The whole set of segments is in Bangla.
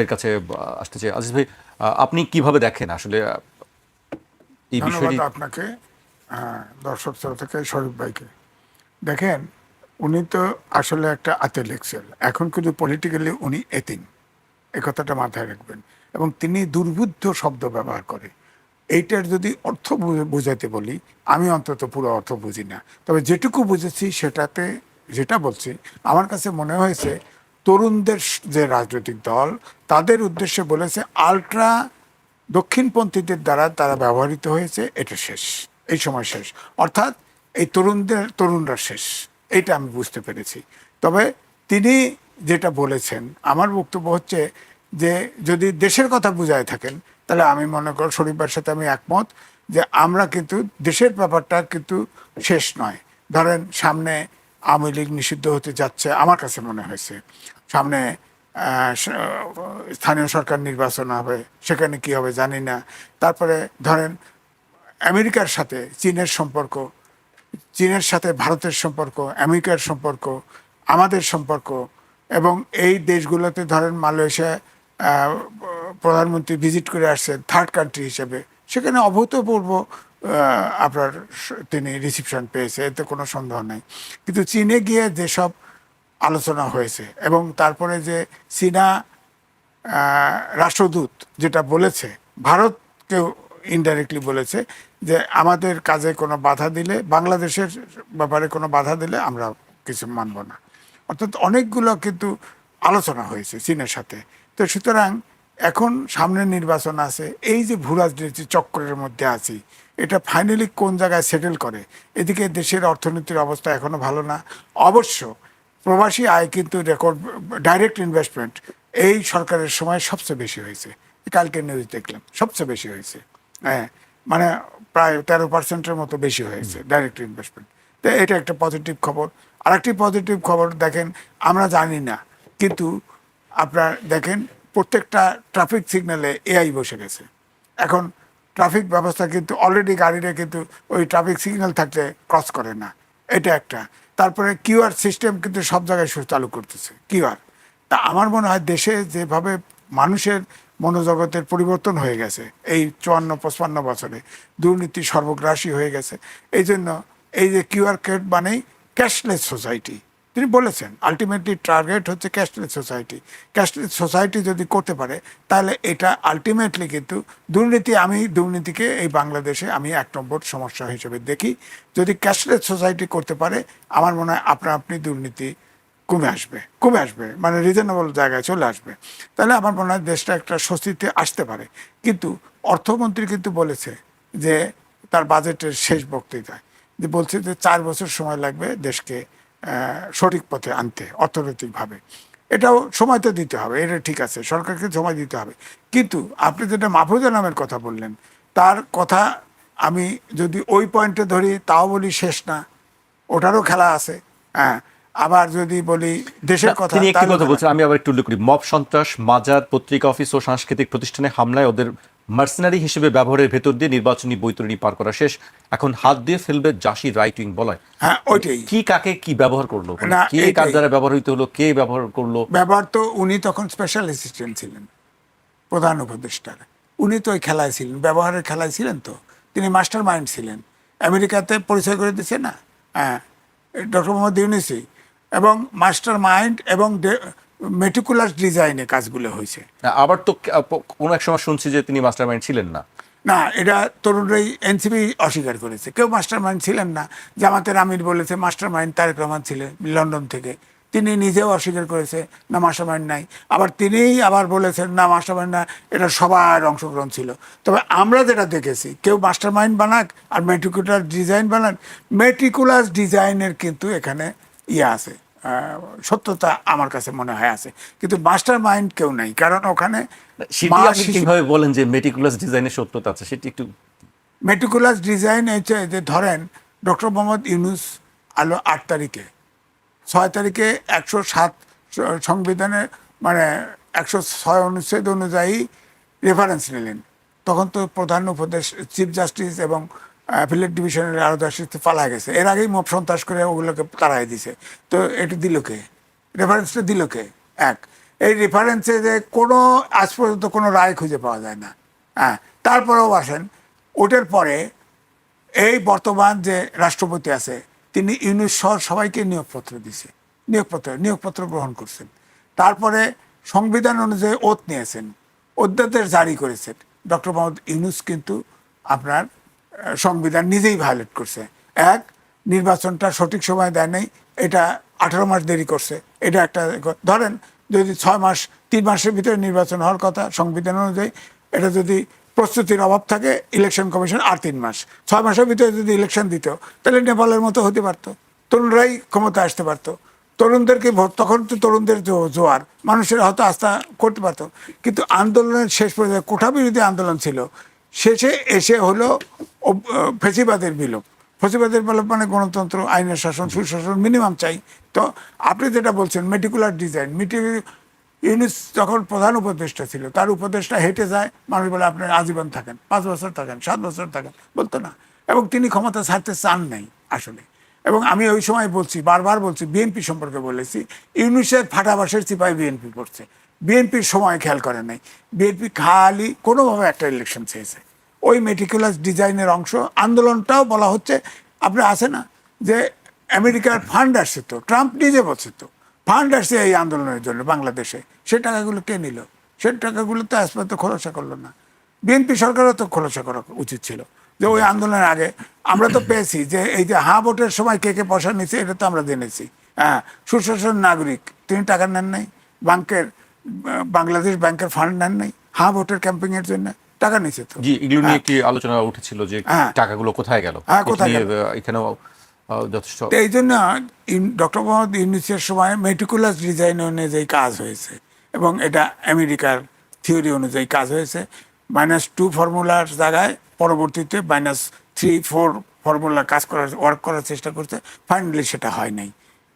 এর কাছে আসতে চাই। আজিজ ভাই, আপনি কিভাবে দেখেন আসলে এই ধন্যবাদ বিষয়টি? আপনাকে, দর্শক শ্রোতা থেকে শরীফ ভাইকে। দেখেন, উনি তো আসলে একটা আতেল এক্সেল, এখন কিন্তু পলিটিক্যালি উনি এতিম, এ কথাটা মাথায় রাখবেন। এবং তিনি দুর্বুদ্ধ শব্দ ব্যবহার করে। এইটার যদি অর্থ বুঝাইতে বলি, আমি অন্তত পুরো অর্থ বুঝি না, তবে যেটুকু বুঝেছি সেটাতে যেটা বলছি, আমার কাছে মনে হয়েছে তরুণদের যে রাজনৈতিক দল, তাদের উদ্দেশ্যে বলেছে আলট্রা দক্ষিণপন্থীদের দ্বারা তারা ব্যবহৃত হয়েছে, এটা শেষ, এই সময় শেষ, অর্থাৎ এই তরুণরা শেষ, এটা আমি বুঝতে পেরেছি। তবে তিনি যেটা বলেছেন, আমার বক্তব্য হচ্ছে যে যদি দেশের কথা বুঝায় থাকেন, তাহলে আমি মনে করি শরীফের সাথে আমি একমত যে আমরা কিন্তু দেশের ব্যাপারটা কিন্তু শেষ নয়। ধরেন সামনে আওয়ামী লীগ নিষিদ্ধ হতে যাচ্ছে, আমার কাছে মনে হয়েছে সামনে স্থানীয় সরকার নির্বাচন হবে, সেখানে কি হবে জানি না। তারপরে ধরেন আমেরিকার সাথে চীনের সম্পর্ক, চীনের সাথে ভারতের সম্পর্ক, আমেরিকার সম্পর্ক, আমাদের সম্পর্ক, এবং এই দেশগুলোতে ধরেন মালয়েশিয়া প্রধানমন্ত্রী ভিজিট করে আসছে থার্ড কান্ট্রি হিসেবে, সেখানে অভূতপূর্ব আপনার তিনি রিসিপশন পেয়েছে, এতে কোনো সন্দেহ নাই। কিন্তু চীনে গিয়ে যেসব আলোচনা হয়েছে, এবং তারপরে যে চীনা রাষ্ট্রদূত যেটা বলেছে, ভারতকেও ইনডাইরেক্টলি বলেছে যে আমাদের কাজে কোনো বাধা দিলে, বাংলাদেশের ব্যাপারে কোনো বাধা দিলে আমরা কিছু মানব না। অর্থাৎ অনেকগুলো কিন্তু আলোচনা হয়েছে চীনের সাথে। তো সুতরাং এখন সামনে নির্বাচন আছে, এই যে ভূ রাজনীতি চক্রের মধ্যে আছি, এটা ফাইনালি কোন জায়গায় সেটেল করে। এদিকে দেশের অর্থনীতির অবস্থা এখনো ভালো না। অবশ্য প্রবাসী আয় কিন্তু রেকর্ড, ডাইরেক্ট ইনভেস্টমেন্ট এই সরকারের সময় সবচেয়ে বেশি হয়েছে, কালকে নিউজ দেখলাম সবচেয়ে বেশি হয়েছে। হ্যাঁ, মানে প্রায় 13% মতো বেশি হয়েছে ডাইরেক্ট ইনভেস্টমেন্ট। তো এটা একটা পজিটিভ খবর। আরেকটি পজিটিভ খবর দেখেন, আমরা জানি না, কিন্তু আপনার দেখেন প্রত্যেকটা ট্রাফিক সিগন্যালে এআই বসে গেছে এখন। ট্রাফিক ব্যবস্থা কিন্তু অলরেডি গাড়িরা কিন্তু ওই ট্রাফিক সিগন্যাল থাকলে ক্রস করে না, এটা একটা। তারপরে কিউআর সিস্টেম কিন্তু সব জায়গায় চালু করতেছে কিউআর। তা আমার মনে হয় দেশে যেভাবে মানুষের মনোজগতের পরিবর্তন হয়ে গেছে এই 54-55 বছরে, দুর্নীতি সর্বগ্রাসী হয়ে গেছে, এই জন্য এই যে কিউআর কোড মানেই ক্যাশলেস সোসাইটি। তিনি বলেছেন আলটিমেটলি টার্গেট হচ্ছে ক্যাশলেস সোসাইটি। ক্যাশলেস সোসাইটি যদি করতে পারে, তাহলে এটা আলটিমেটলি কিন্তু দুর্নীতি, আমি দুর্নীতিকে এই বাংলাদেশে আমি 1 নম্বর সমস্যা হিসেবে দেখি। যদি ক্যাশলেস সোসাইটি করতে পারে, আমার মনে হয় আপনি দুর্নীতি কমে আসবে, মানে রিজনেবল জায়গায় চলে আসবে। তাহলে আমার মনে হয় দেশটা একটা স্বস্তিতে আসতে পারে। কিন্তু অর্থমন্ত্রী কিন্তু বলেছে যে তার বাজেটের শেষ বক্তৃতায় যে বলছে যে 4 বছর সময় লাগবে দেশকে সঠিক পথে আনতে অর্থনৈতিকভাবে। এটাও সময় তো দিতে হবে, এটা ঠিক আছে, সরকারকে সময় দিতে হবে। কিন্তু আপনি যেটা মাহফুজা নামের কথা বললেন, তার কথা আমি যদি ওই পয়েন্টে ধরি, তাও বলি শেষ না, ওটারও খেলা আছে। হ্যাঁ, আবার যদি বলি দেশের কথা, তিনি একটি তাহলে কথা বলছেন, আমি আবার একটু উল্লেখ করি। মব সন্ত্রাস, মাজার, পত্রিকা অফিস ও সাংস্কৃতিক প্রতিষ্ঠানে হামলায় ওদের মার্সেনারি হিসেবে ব্যবহারের ভেতর দিয়ে নির্বাচনী বৈতরণী পার করা শেষ, এখন হাত দিয়ে ফেলবে জাসি রাইট উইং বলায়। হ্যাঁ ওইটাই। কি কাকে কি ব্যবহার করলো, মানে না, কে কার এইটাই দ্বারা ব্যবহৃত হলো, কে ব্যবহার করলো? ব্যাপার তো, উনি তখন স্পেশাল অ্যাসিস্ট্যান্ট ছিলেন প্রধান উপদেষ্টার, উনি তো ওই খেলায় ছিলেন, ব্যবহারের খেলায় ছিলেন। তো তিনি মাস্টার মাইন্ড ছিলেন, আমেরিকাতে পরিচয় করে দিচ্ছে না, হ্যাঁ, ডক্টর মোহাম্মদ ইউনুসি। এবং মাস্টার মাইন্ড এবং মেটিকুলাস ডিজাইনে কাজগুলো হয়েছে। আবার তো কোনো এক সময় শুনছি যে তিনি মাস্টার মাইন্ড ছিলেন না। না, এটা তরুণরাই, এনসিপি অস্বীকার করেছে, কেউ মাস্টার মাইন্ড ছিলেন না। জামাতের আমির বলেছে মাস্টার মাইন্ড তারেক রহমান ছিলেন লন্ডন থেকে, তিনি নিজেও অস্বীকার করেছে না মাস্টার মাইন্ড নাই। আবার তিনিই আবার বলেছেন না মাস্টার মাইন্ড না, এটা সবার অংশগ্রহণ ছিল। তবে আমরা যেটা দেখেছি, কেউ মাস্টার মাইন্ড বানাক আর মেটিকুলাস ডিজাইন বানাক, মেটিকুলাস ডিজাইনের কিন্তু এখানে ইয়ে আছে, সত্যতা আমার কাছে মনে হয় আছে, কিন্তু মাস্টার মাইন্ড কেউ নাই। কারণ ওখানে সেটি আপনি কিভাবে বলেন যে মেটিকুলাস ডিজাইনের সত্যতা আছে, সেটি একটু। মেটিকুলাস ডিজাইন হচ্ছে যে ধরেন ডক্টর মোহাম্মদ ইউনুস আলো 8 তারিখে, 6 তারিখে 107 সংবিধানের মানে 106 অনুচ্ছেদ অনুযায়ী রেফারেন্স নিলেন। তখন তো প্রধান উপদেশ চিফ জাস্টিস এবং অ্যাপিলেট ডিভিশনের আরও জাস্টিস পালা গেছে, এর আগেই মব সন্ত্রাস করে ওগুলোকে তাড়াই দিছে। তো এটা দিল কে, রেফারেন্সটা দিল কে? এক। এই রেফারেন্সে যে কোনো আজ পর্যন্ত কোনো রায় খুঁজে পাওয়া যায় না। হ্যাঁ, তারপরেও আসেন ওটার পরে এই বর্তমান যে রাষ্ট্রপতি আছে তিনি ইউনূস সহ সবাইকে নিয়োগপত্র গ্রহণ করছেন। তারপরে সংবিধান অনুযায়ী ওথ নিয়েছেন, অধ্যাদেশ জারি করেছেন। ডক্টর মোহাম্মদ ইউনূস কিন্তু আপনার সংবিধান নিজেই ভায়োলেট করছে। এক, নির্বাচনটা সঠিক সময় দেয় নাই, এটা 18 মাস দেরি করছে। এটা একটা ধরেন যদি 6 মাস 3 মাসের ভিতরে নির্বাচন হওয়ার কথা সংবিধান অনুযায়ী, এটা যদি প্রস্তুতির অভাব থাকে ইলেকশন কমিশন আর 3 মাস, 6 মাসের ভিতরে যদি ইলেকশন দিত তাহলে নেপালের মতো হতে পারতো, তরুণরাই ক্ষমতা আসতে পারতো। তরুণদেরকে ভোট, তখন তো তরুণদের জোয়ার, মানুষের হয়তো আস্থা করতে পারতো। কিন্তু আন্দোলনের শেষ পর্যায়ে কোঠা বিরোধী আন্দোলন ছিল, শেষে এসে হলো ফেসিবাদের বিলোপ। ফেসিবাদের বিলোপ মানে গণতন্ত্র, আইনের শাসন, সুশাসন মিনিমাম চাই। তো আপনি যেটা বলছেন মেটিকুলার ডিজাইন, ইউনূস যখন প্রধান উপদেষ্টা ছিল তার উপদেষ্টা হেঁটে যায়, মানুষ বলে আপনি আজীবন থাকেন, 5 বছর থাকেন, 7 বছর থাকেন, বলতো না। এবং তিনি ক্ষমতা ছাড়তে চান নাই আসলে। এবং আমি ওই সময় বলছি, বারবার বলছি, বিএনপি সম্পর্কে বলেছি, ইউনূসের ফাটাবাসের চিপায় বিএনপি পড়ছে। বিএনপির সময় খেয়াল করে নাই, বিএনপি খালি কোনোভাবে একটা ইলেকশন চেয়েছে। ওই মেটিকুলাস ডিজাইনের অংশ আন্দোলনটাও বলা হচ্ছে। আপনি আছে না যে আমেরিকার ফান্ড আসছে, তো ট্রাম্প নিজে বলছে তো ফান্ড আসছে এই আন্দোলনের জন্য বাংলাদেশে, সে টাকাগুলো কে নিল? সে টাকাগুলো তো আজ পর্যন্ত খোলাসা করলো না। বিএনপি সরকারও তো খোলাসা করা উচিত ছিল যে ওই আন্দোলনের আগে আমরা তো পেয়েছি যে এই যে ভোটের সময় কে কে পয়সা নিচ্ছে, এটা তো আমরা জেনেছি। হ্যাঁ, সুশাসন নাগরিক তিনি টাকা নেন নাই, বাংলাদেশ ব্যাংকের ফান্ড নেন নাই, ভোটের ক্যাম্পেইন এর জন্য টাকা নিচ্ছে তো। জি, এগুলো নিয়ে একটি আলোচনা উঠেছিল যে টাকাগুলো কোথায় গেল, কোথায় গেল এখানেও যথেষ্ট। এই জন্য ডক্টর মোহাম্মদ ইউনূসের সময় মেটিকুলাস ডিজাইন অনুযায়ী কাজ হয়েছে এবং এটা আমেরিকার থিওরি অনুযায়ী কাজ হয়েছে। -2 ফর্মুলার জায়গায় পরবর্তীতে -3-4 ফর্মুলা ওয়ার্ক করার চেষ্টা করছে। ফাইনালি সেটা হয় নাই।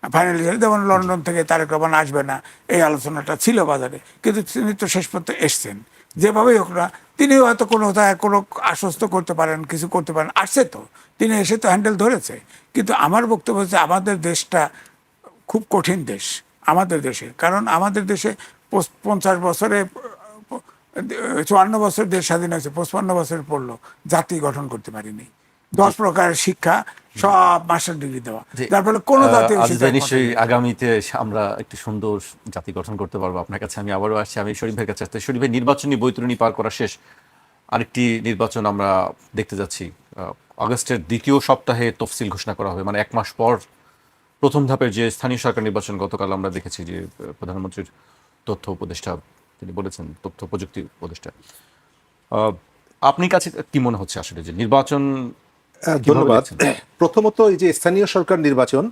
ফাইনালি যেমন লন্ডন থেকে তারেক রহমান আসবে না এই আলোচনাটা ছিল বাজারে, কিন্তু তিনি তো শেষ পর্যন্ত এসছেন। যেভাবেই হোক না, তিনি হয়তো কোনো আশ্বস্ত করতে পারেন, কিছু করতে পারেন, আসছে তো, তিনি এসে তো হ্যান্ডেল ধরেছে। কিন্তু আমার বক্তব্য হচ্ছে আমাদের দেশটা খুব কঠিন দেশ আমাদের দেশে, কারণ আমাদের দেশে 50 বছরে 54 বছর দেশ স্বাধীন হয়েছে, 55 বছর পড়লো জাতি গঠন করতে পারিনি। 10 প্রকারের শিক্ষা, সব মাস্টার ডিগ্রি দেওয়া, যার ফলে কোনো জাতি নিশ্চয়ই আগামীতে আমরা একটি সুন্দর জাতি গঠন করতে পারবো। আপনার কাছে আমি আবারও আসছি, আমি শরীফ ভাইয়ের কাছে আসতে। শরীফ ভাই, নির্বাচনী বৈতরণী পার করা শেষ, আরেকটি নির্বাচন আমরা দেখতে যাচ্ছি। আগস্টের দ্বিতীয় সপ্তাহে তফসিল ঘোষণা করা হবে, মানে 1 মাস পর প্রথম ধাপের যে স্থানীয় সরকার নির্বাচন। গতকাল আমরা দেখেছি যে প্রধানমন্ত্রীর তথ্য উপদেষ্টা তিনি বলেছেন, তথ্য প্রযুক্তি উপদেষ্টা। আপনার কাছে কি মনে হচ্ছে আসলে যে নির্বাচন? ধন্যবাদ। প্রথমত এই যে স্থানীয় সরকার নির্বাচন,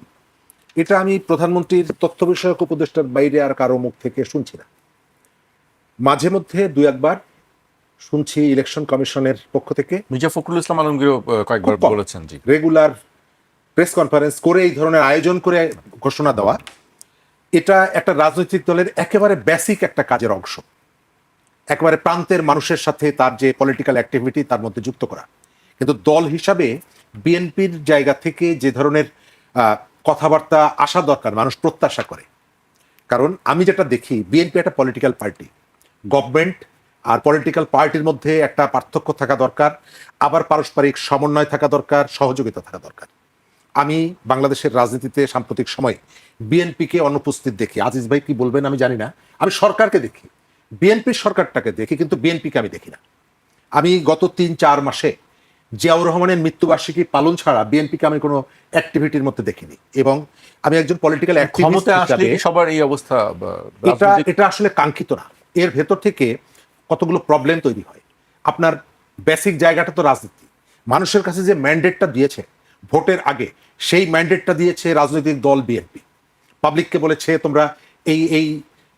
এটা আমি প্রধানমন্ত্রীর তথ্য বিষয়ক উপদেষ্টার বাইরে আর কারো মুখ থেকে শুনছি না। মাঝে মধ্যে 2-1 বার শুনছি ইলেকশন কমিশনের পক্ষ থেকে। মির্জা ফখরুল ইসলাম আলমগীরও কয়েকবার বলেছেন জি, রেগুলার প্রেস কনফারেন্স করে এই ধরনের আয়োজন করে ঘোষণা দেওয়া, এটা একটা রাজনৈতিক দলের একেবারে বেসিক একটা কাজের অংশ। একেবারে প্রান্তের মানুষের সাথে তার যে পলিটিক্যাল অ্যাক্টিভিটি তার মধ্যে যুক্ত করা। কিন্তু দল হিসাবে বিএনপির জায়গা থেকে যে ধরনের কথাবার্তা আসা দরকার, মানুষ প্রত্যাশা করে। কারণ আমি যেটা দেখি, বিএনপি একটা পলিটিক্যাল পার্টি, গভর্নমেন্ট আর পলিটিক্যাল পার্টির মধ্যে একটা পার্থক্য থাকা দরকার, আবার পারস্পরিক সমন্বয় থাকা দরকার, সহযোগিতা থাকা দরকার। আমি বাংলাদেশের রাজনীতিতে সাম্প্রতিক সময়ে বিএনপিকে অনুপস্থিত দেখি। আজিজ ভাই কি বলবেন আমি জানি না, আমি সরকারকে দেখি, বিএনপির সরকারটাকে দেখি, কিন্তু বিএনপিকে আমি দেখি না। আমি গত 3-4 মাসে জিয়াউর রহমানের মৃত্যুবার্ষিকী পালন ছাড়া বিএনপিকে আমি কোনো অ্যাক্টিভিটির মধ্যে দেখিনি। এবং আমি একজন পলিটিক্যাল অ্যাক্টিভিস্ট হিসেবে সবার এই অবস্থা, এটা আসলে কাঙ্ক্ষিত না। এর ভেতর থেকে কতগুলো প্রবলেম তৈরি হয়। আপনার বেসিক জায়গাটা তো রাজনীতি। মানুষের কাছে যে ম্যান্ডেটটা দিয়েছে ভোটের আগে, সেই ম্যান্ডেটটা দিয়েছে রাজনৈতিক দল বিএনপি। পাবলিককে বলেছে তোমরা এই এই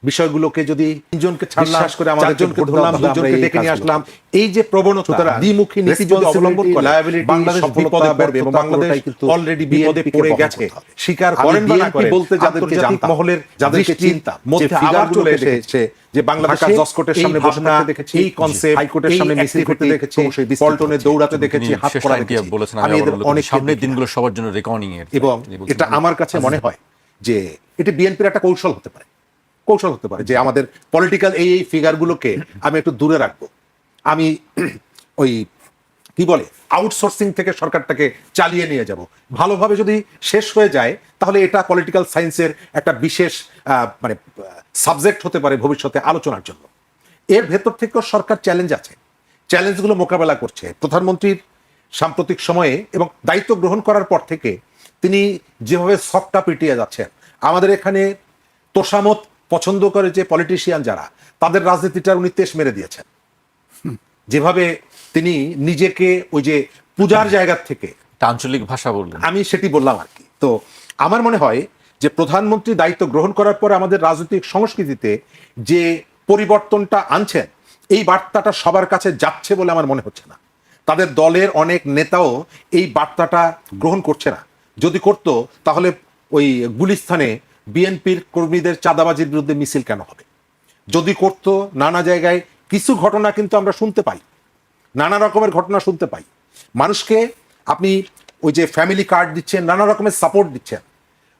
বিষয়গুলোকে যদি 3 জনকে বিশ্বাস করে আমাদের জনকে ধরলাম, 2 জনকে ডেকে নিয়ে আসলাম, এই যে প্রবণতা, দ্বিমুখী নীতি যদি অবলম্বন করে বাংলাদেশ বিপদে পড়বে এবং বাংলাদেশ অলরেডি বিপদে পড়ে গেছে। স্বীকার করেন বা না করেন, বলতে যাদেরকে জানতাম, মহলের যাদেরকে চিন্তা মধ্যে আবার চলে এসেছে যে বাংলাদেশ জজকোর্টের সামনে বসে থাকতে দেখেছি, এই কনসেপ্ট হাইকোর্টের সামনে মিছিল করতে দেখেছি, পল্টনে দৌড়াতে দেখেছি, হাত করা দেখেছি। আমি এদের অনেক সামনের দিনগুলো সবার জন্য রেকর্ডিং এর, এবং এটা আমার কাছে মনে হয় যে এটা বিএনপির একটা কৌশল হতে পারে। কৌশল হতে পারে যে আমাদের পলিটিক্যাল এই ফিগারগুলোকে আমি একটু দূরে রাখবো, আমি ওই কি বলে আউটসোর্সিং থেকে সরকারটাকে চালিয়ে নিয়ে যাব। ভালোভাবে যদি শেষ হয়ে যায় তাহলে এটা পলিটিক্যাল সায়েন্সের একটা বিশেষ মানে সাবজেক্ট হতে পারে ভবিষ্যতে আলোচনার জন্য। এর ভেতর থেকেও সরকার চ্যালেঞ্জ আছে, চ্যালেঞ্জগুলো মোকাবেলা করছে। প্রধানমন্ত্রীর সাম্প্রতিক সময়ে এবং দায়িত্ব গ্রহণ করার পর থেকে তিনি যেভাবে সফটটা পিটিয়ে যাচ্ছেন, আমাদের এখানে তোষামত পছন্দ করে যে পলিটিশিয়ান যারা, তাদের রাজনীতিটার উনি তেশ মেরে দিয়েছেন। যেভাবে তিনি নিজেকে ওই যে পূজার জায়গা থেকে, আঞ্চলিক ভাষা বললেন, আমি সেটি বললাম আর কি। তো আমার মনে হয় যে প্রধানমন্ত্রী দায়িত্ব গ্রহণ করার পর আমাদের রাজনৈতিক সংস্কৃতিতে যে পরিবর্তনটা আনছেন, এই বার্তাটা সবার কাছে যাচ্ছে বলে আমার মনে হচ্ছে না। তাদের দলের অনেক নেতাও এই বার্তাটা গ্রহণ করছে না। যদি করত তাহলে ওই গুলিস্তানে বিএনপির কর্মীদের চাঁদাবাজির বিরুদ্ধে মিছিল কেন হবে? যদি করত, নানা জায়গায় কিছু ঘটনা কিন্তু আমরা শুনতে পাই, নানা রকমের ঘটনা শুনতে পাই। মানুষকে আপনি ওই যে ফ্যামিলি কার্ড দিচ্ছেন, নানা রকমের সাপোর্ট দিচ্ছেন।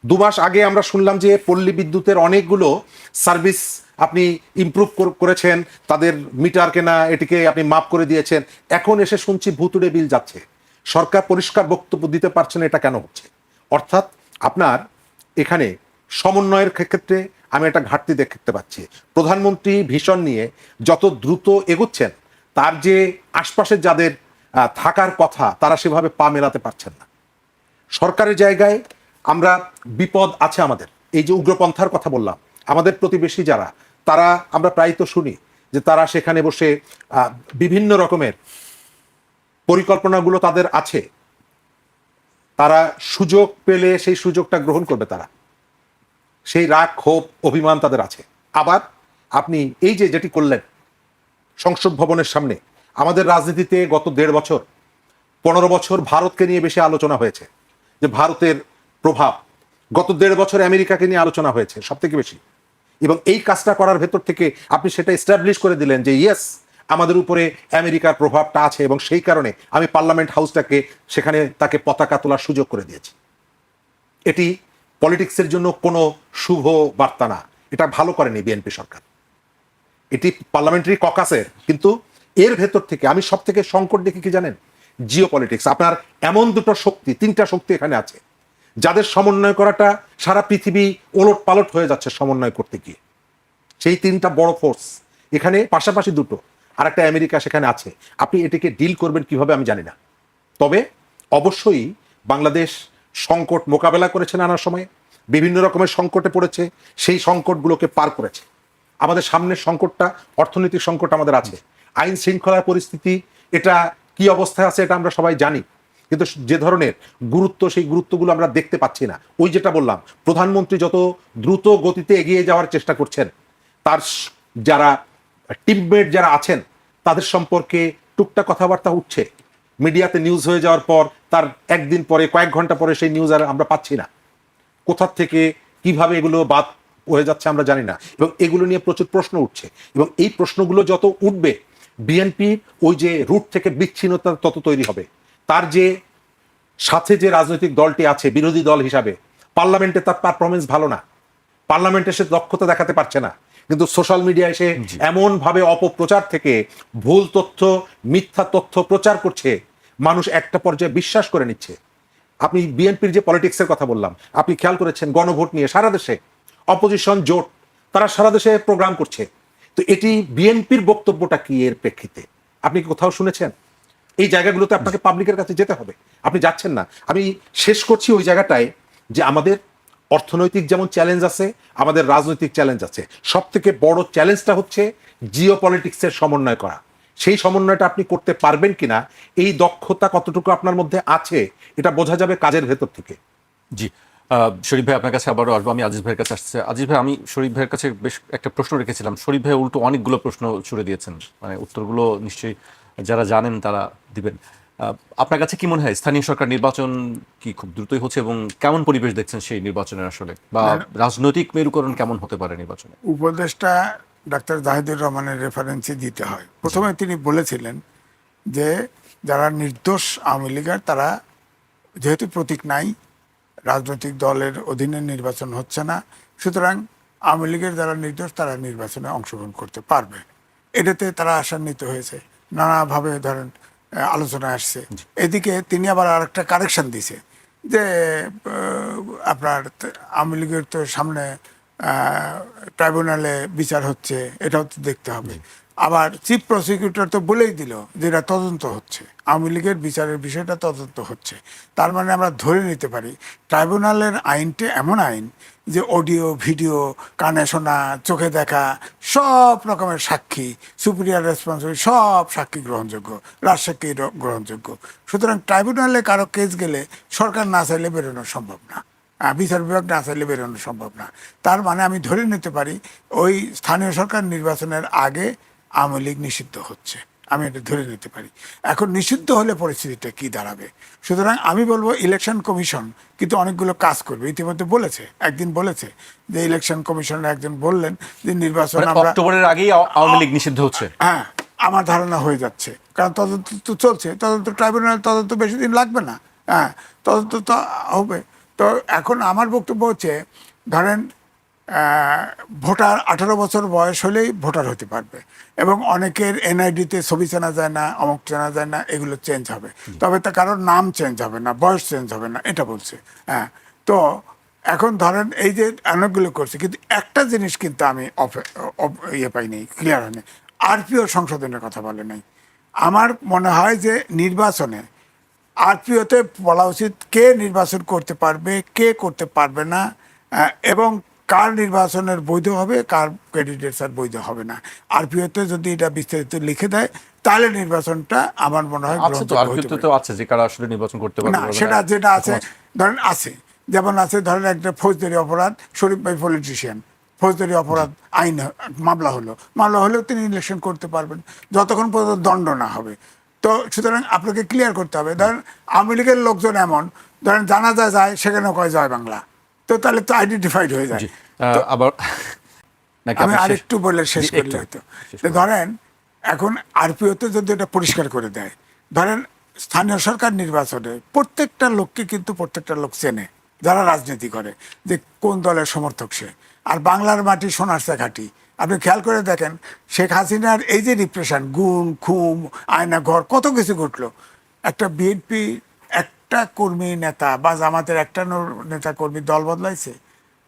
2 মাস আগে আমরা শুনলাম যে পল্লী বিদ্যুতের অনেকগুলো সার্ভিস আপনি ইমপ্রুভ করেছেন, তাদের মিটার কেনা এটিকে আপনি মাপ করে দিয়েছেন। এখন এসে শুনছি ভুতুড়ে বিল যাচ্ছে। সরকার পরিষ্কার বক্তব্য দিতে পারছে না, এটা কেন হচ্ছে? অর্থাৎ আপনার এখানে সমন্বয়ের ক্ষেত্রে আমি একটা ঘাটতি দেখতে পাচ্ছি। প্রধানমন্ত্রী ভীষণ নিয়ে যত দ্রুত এগোচ্ছেন, তার যে আশপাশের যাদের থাকার কথা তারা সেভাবে পা মেলাতে পারছেন না। সরকারের জায়গায় আমরা বিপদ আছে আমাদের। এই যে উগ্রপন্থার কথা বললাম, আমাদের প্রতিবেশী যারা, তারা আমরা প্রায়ই তো শুনি যে তারা সেখানে বসে বিভিন্ন রকমের পরিকল্পনাগুলো তাদের আছে, তারা সুযোগ পেলে সেই সুযোগটা গ্রহণ করবে, তারা সেই রাগ ক্ষোভ অভিমান তাদের আছে। আবার আপনি এই যে যেটি করলেন সংসদ ভবনের সামনে, আমাদের রাজনীতিতে গত 1.5 বছর 15 বছর ভারতকে নিয়ে বেশি আলোচনা হয়েছে, যে ভারতের প্রভাব। গত 1.5 বছর আমেরিকাকে নিয়ে আলোচনা হয়েছে সব থেকে বেশি। এবং এই কাজটা করার ভেতর থেকে আপনি সেটা এস্টাবলিশ করে দিলেন যে ইয়েস, আমাদের উপরে আমেরিকার প্রভাবটা আছে, এবং সেই কারণে আমি পার্লামেন্ট হাউসটাকে সেখানে তাকে পতাকা তোলার সুযোগ করে দিয়েছি। এটি পলিটিক্সের জন্য কোনো শুভ বার্তা না, এটা ভালো করেনি বিএনপি সরকার। এটি পার্লামেন্টারি ককাসের, কিন্তু এর ভেতর থেকে আমি সব থেকে সংকট দেখি কি জানেন? জিও পলিটিক্স। আপনার এমন দুটো শক্তি, 3টা শক্তি এখানে আছে, যাদের সমন্বয় করাটা সারা পৃথিবী ওলট পালট হয়ে যাচ্ছে সমন্বয় করতে গিয়ে। সেই 3টা বড় ফোর্স এখানে পাশাপাশি দুটো, আর একটা আমেরিকা সেখানে আছে। আপনি এটিকে ডিল করবেন কিভাবে আমি জানি না। তবে অবশ্যই বাংলাদেশ সংকট মোকাবেলা করেছে, নানা সময়ে বিভিন্ন রকমের সংকটে পড়েছে, সেই সংকটগুলোকে পার করেছে। আমাদের সামনের সংকটটা অর্থনৈতিক সংকট আমাদের আছে, আইন শৃঙ্খলার পরিস্থিতি এটা কি অবস্থায় আছে এটা আমরা সবাই জানি, কিন্তু যে ধরনের গুরুত্ব, সেই গুরুত্বগুলো আমরা দেখতে পাচ্ছি না। ওই যেটা বললাম, প্রধানমন্ত্রী যত দ্রুত গতিতে এগিয়ে যাওয়ার চেষ্টা করছেন, তার যারা টিমমেট যারা আছেন তাদের সম্পর্কে টুকটাক কথাবার্তা উঠছে, মিডিয়াতে নিউজ হয়ে যাওয়ার পর তার একদিন পরে, কয়েক ঘন্টা পরে সেই নিউজ আর আমরা পাচ্ছি না। কোথা থেকে কিভাবে এগুলো বাদ হয়ে যাচ্ছে আমরা জানি না, এবং এগুলো নিয়ে প্রচুর প্রশ্ন উঠছে। এবং এই প্রশ্নগুলো যত উঠবে, বিএনপির ওই যে রুট থেকে বিচ্ছিন্নতা তত তৈরি হবে। তার যে সাথে যে রাজনৈতিক দলটি আছে বিরোধী দল হিসাবে, পার্লামেন্টে তার পারফরমেন্স ভালো না, পার্লামেন্টে সে দক্ষতা দেখাতে পারছে না, কিন্তু সোশ্যাল মিডিয়ায় সে এমন ভাবে অপপ্রচার থেকে ভুল তথ্য, মিথ্যা তথ্য প্রচার করছে, মানুষ একটা পর্যায়ে বিশ্বাস করে নিচ্ছে। আপনি বিএনপির যে পলিটিক্সের কথা বললাম, আপনি খেয়াল করেছেন গণভোট নিয়ে সারা দেশে অপোজিশন জোট তারা সারা দেশে প্রোগ্রাম করছে। তো এটি বিএনপির বক্তব্যটা কি এর প্রেক্ষিতে আপনি কি কোথাও শুনেছেন? এই জায়গাগুলোতে আপনাকে পাবলিকের কাছে যেতে হবে, আপনি যাচ্ছেন না। আমি শেষ করছি ওই জায়গাটায় যে আমাদের অর্থনৈতিক যেমন চ্যালেঞ্জ আছে, আমাদের রাজনৈতিক চ্যালেঞ্জ আছে। সব থেকে বড় চ্যালেঞ্জটা হচ্ছে জিও পলিটিক্সের সমন্বয় করা। সেই সমন্বয়টা আপনি করতে পারবেন কিনা, এই দক্ষতা কতটুকু আপনার মধ্যে আছে, এটা বোঝা যাবে কাজের ভেতর থেকে। জি, শরীফ ভাই আপনার কাছে আবারও আসবো। আমি আজিজ ভাইয়ের কাছে আসছে। আজিজ ভাই, আমি শরীফ ভাইয়ের কাছে বেশ একটা প্রশ্ন রেখেছিলাম, শরীফ ভাই উল্টো অনেকগুলো প্রশ্ন ছুড়ে দিয়েছেন, মানে উত্তরগুলো নিশ্চয়ই যারা জানেন তারা দিবেন। আপনার কাছে কি মনে হয় স্থানীয় সরকার নির্বাচন কি খুব দ্রুতই হচ্ছে, এবং কেমন পরিবেশ দেখছেন সেই নির্বাচনের আসলে, বা রাজনৈতিক মেরুকরণ কেমন হতে পারে নির্বাচনে? উপদেষ্টা ডাক্তার জাহিদুর রহমানের রেফারেন্সে দিতে হয়। প্রথমে তিনি বলেছিলেন যে যারা নির্দোষ আওয়ামী লীগের, তারা যেহেতু প্রতীক নাই, রাজনৈতিক দলের অধীনে নির্বাচন হচ্ছে না, সুতরাং আওয়ামী লীগের যারা নির্দোষ তারা নির্বাচনে অংশগ্রহণ করতে পারবে, এটাতে তারা আশান্বিত হয়েছে, নানাভাবে ধরেন আলোচনা আসছে। এদিকে তিনি আবার আরেকটা কারেকশন দিছে যে আপনার আওয়ামী লীগের তো সামনে ট্রাইব্যুনালে বিচার হচ্ছে, এটাও তো দেখতে হবে। আবার চিফ প্রসিকিউটর তো বলেই দিল যে এটা তদন্ত হচ্ছে, আওয়ামী লীগের বিচারের বিষয়টা তদন্ত হচ্ছে। তার মানে আমরা ধরে নিতে পারি ট্রাইব্যুনালের আইনটি এমন আইন যে অডিও ভিডিও, কানে শোনা, চোখে দেখা, সব রকমের সাক্ষী, সুপিরিয়র রেসপন্সিবল সব সাক্ষী গ্রহণযোগ্য, রাজসাক্ষী গ্রহণযোগ্য। সুতরাং ট্রাইব্যুনালে কারো কেস গেলে সরকার না চাইলে বেরোনো সম্ভব না, বিচার বিভাগ না চাইলে বেরোনো সম্ভব না। তার মানে আমি ধরে নিতে পারি ওই স্থানীয় সরকার নির্বাচনের আগে আওয়ামী লীগ নিষিদ্ধ হচ্ছে, আমি এটা ধরে নিতে পারি। এখন নিষিদ্ধ হলে পরিস্থিতিটা কি দাঁড়াবে? সুতরাং আমি বলবো ইলেকশন কমিশন কিন্তু অনেকগুলো কাজ করবে, ইতিমধ্যে বলেছে, একদিন বলেছে যে ইলেকশন কমিশনের একজন বললেন যে নির্বাচন মানে আমরা অক্টোবরের আগেই আওয়ামী লীগ নিষিদ্ধ হচ্ছে। হ্যাঁ, আমার ধারণা হয়ে যাচ্ছে, কারণ তদন্ত তো চলছে, তদন্ত ট্রাইব্যুনাল তদন্ত বেশি দিন লাগবে না, হ্যাঁ তদন্ত তো হবে। তো এখন আমার বক্তব্য হচ্ছে ধরেন ভোটার 18 বছর বয়স হলেই ভোটার হতে পারবে, এবং অনেকের এনআইডিতে ছবি চেনা যায় না, অমুক চেনা যায় না, এগুলো চেঞ্জ হবে, তবে তা কারোর নাম চেঞ্জ হবে না, বয়স চেঞ্জ হবে না, এটা বলছে। হ্যাঁ, তো এখন ধরেন এই যে অনেকগুলো করছে, কিন্তু একটা জিনিস কিন্তু আমি ইয়ে পাইনি, ক্লিয়ার হয়নি, আরপিও সংশোধনের কথা বলে নাই। আমার মনে হয় যে নির্বাচনে আরপিওতে বলা উচিত কে নির্বাচন করতে পারবে, কে করতে পারবে না, এবং কার নির্বাচনের বৈধ হবে, কার ক্যান্ডিডেটস আর বৈধ হবে না। আরপিওতে যদি এটা বিস্তারিত লিখে দেয় তাহলে নির্বাচনটা আমার মনে হয় আছে তো, আরপিওতে তো আছে যে কারা আসলে নির্বাচন করতে পারবে না, সেটা যেটা আছে ধরেন আছে, যেমন আছে ধরেন একটা ফৌজদারি অপরাধ, শরীফ ভাই পলিটিশিয়ান, ফৌজদারি অপরাধ আইন মামলা হলেও তিনি ইলেকশন করতে পারবেন যতক্ষণ পর্যন্ত দণ্ড না হবে। তো সুতরাং আপনাকে ক্লিয়ার করতে হবে, ধরেন আওয়ামী লীগের লোকজন এমন ধরেন জানাজা যায় সেখানে কয় জয় বাংলা, তো তাহলে তো আইডেন্টিফাইড হয়ে যায়। আবার আমি আরেকটু বলে শেষ করলে হয়তো, ধরেন এখন আরপিওতে যদি এটা পরিষ্কার করে দেয়, ধরেন স্থানীয় সরকার নির্বাচনে প্রত্যেকটা লোককে কিন্তু প্রত্যেকটা লোক চেনে যারা রাজনীতি করে, যে কোন দলের সমর্থক সে। আর বাংলার মাটি সোনার ঘাটি, আপনি খেয়াল করে দেখেন শেখ হাসিনার এই যে রিপ্রেশন, গুম খুম, আয়না ঘর, কত কিছু ঘটলো, একটা বিএনপি একটা কর্মী নেতা বা জামাতের একটা নেতা কর্মী দল বদলাইছে,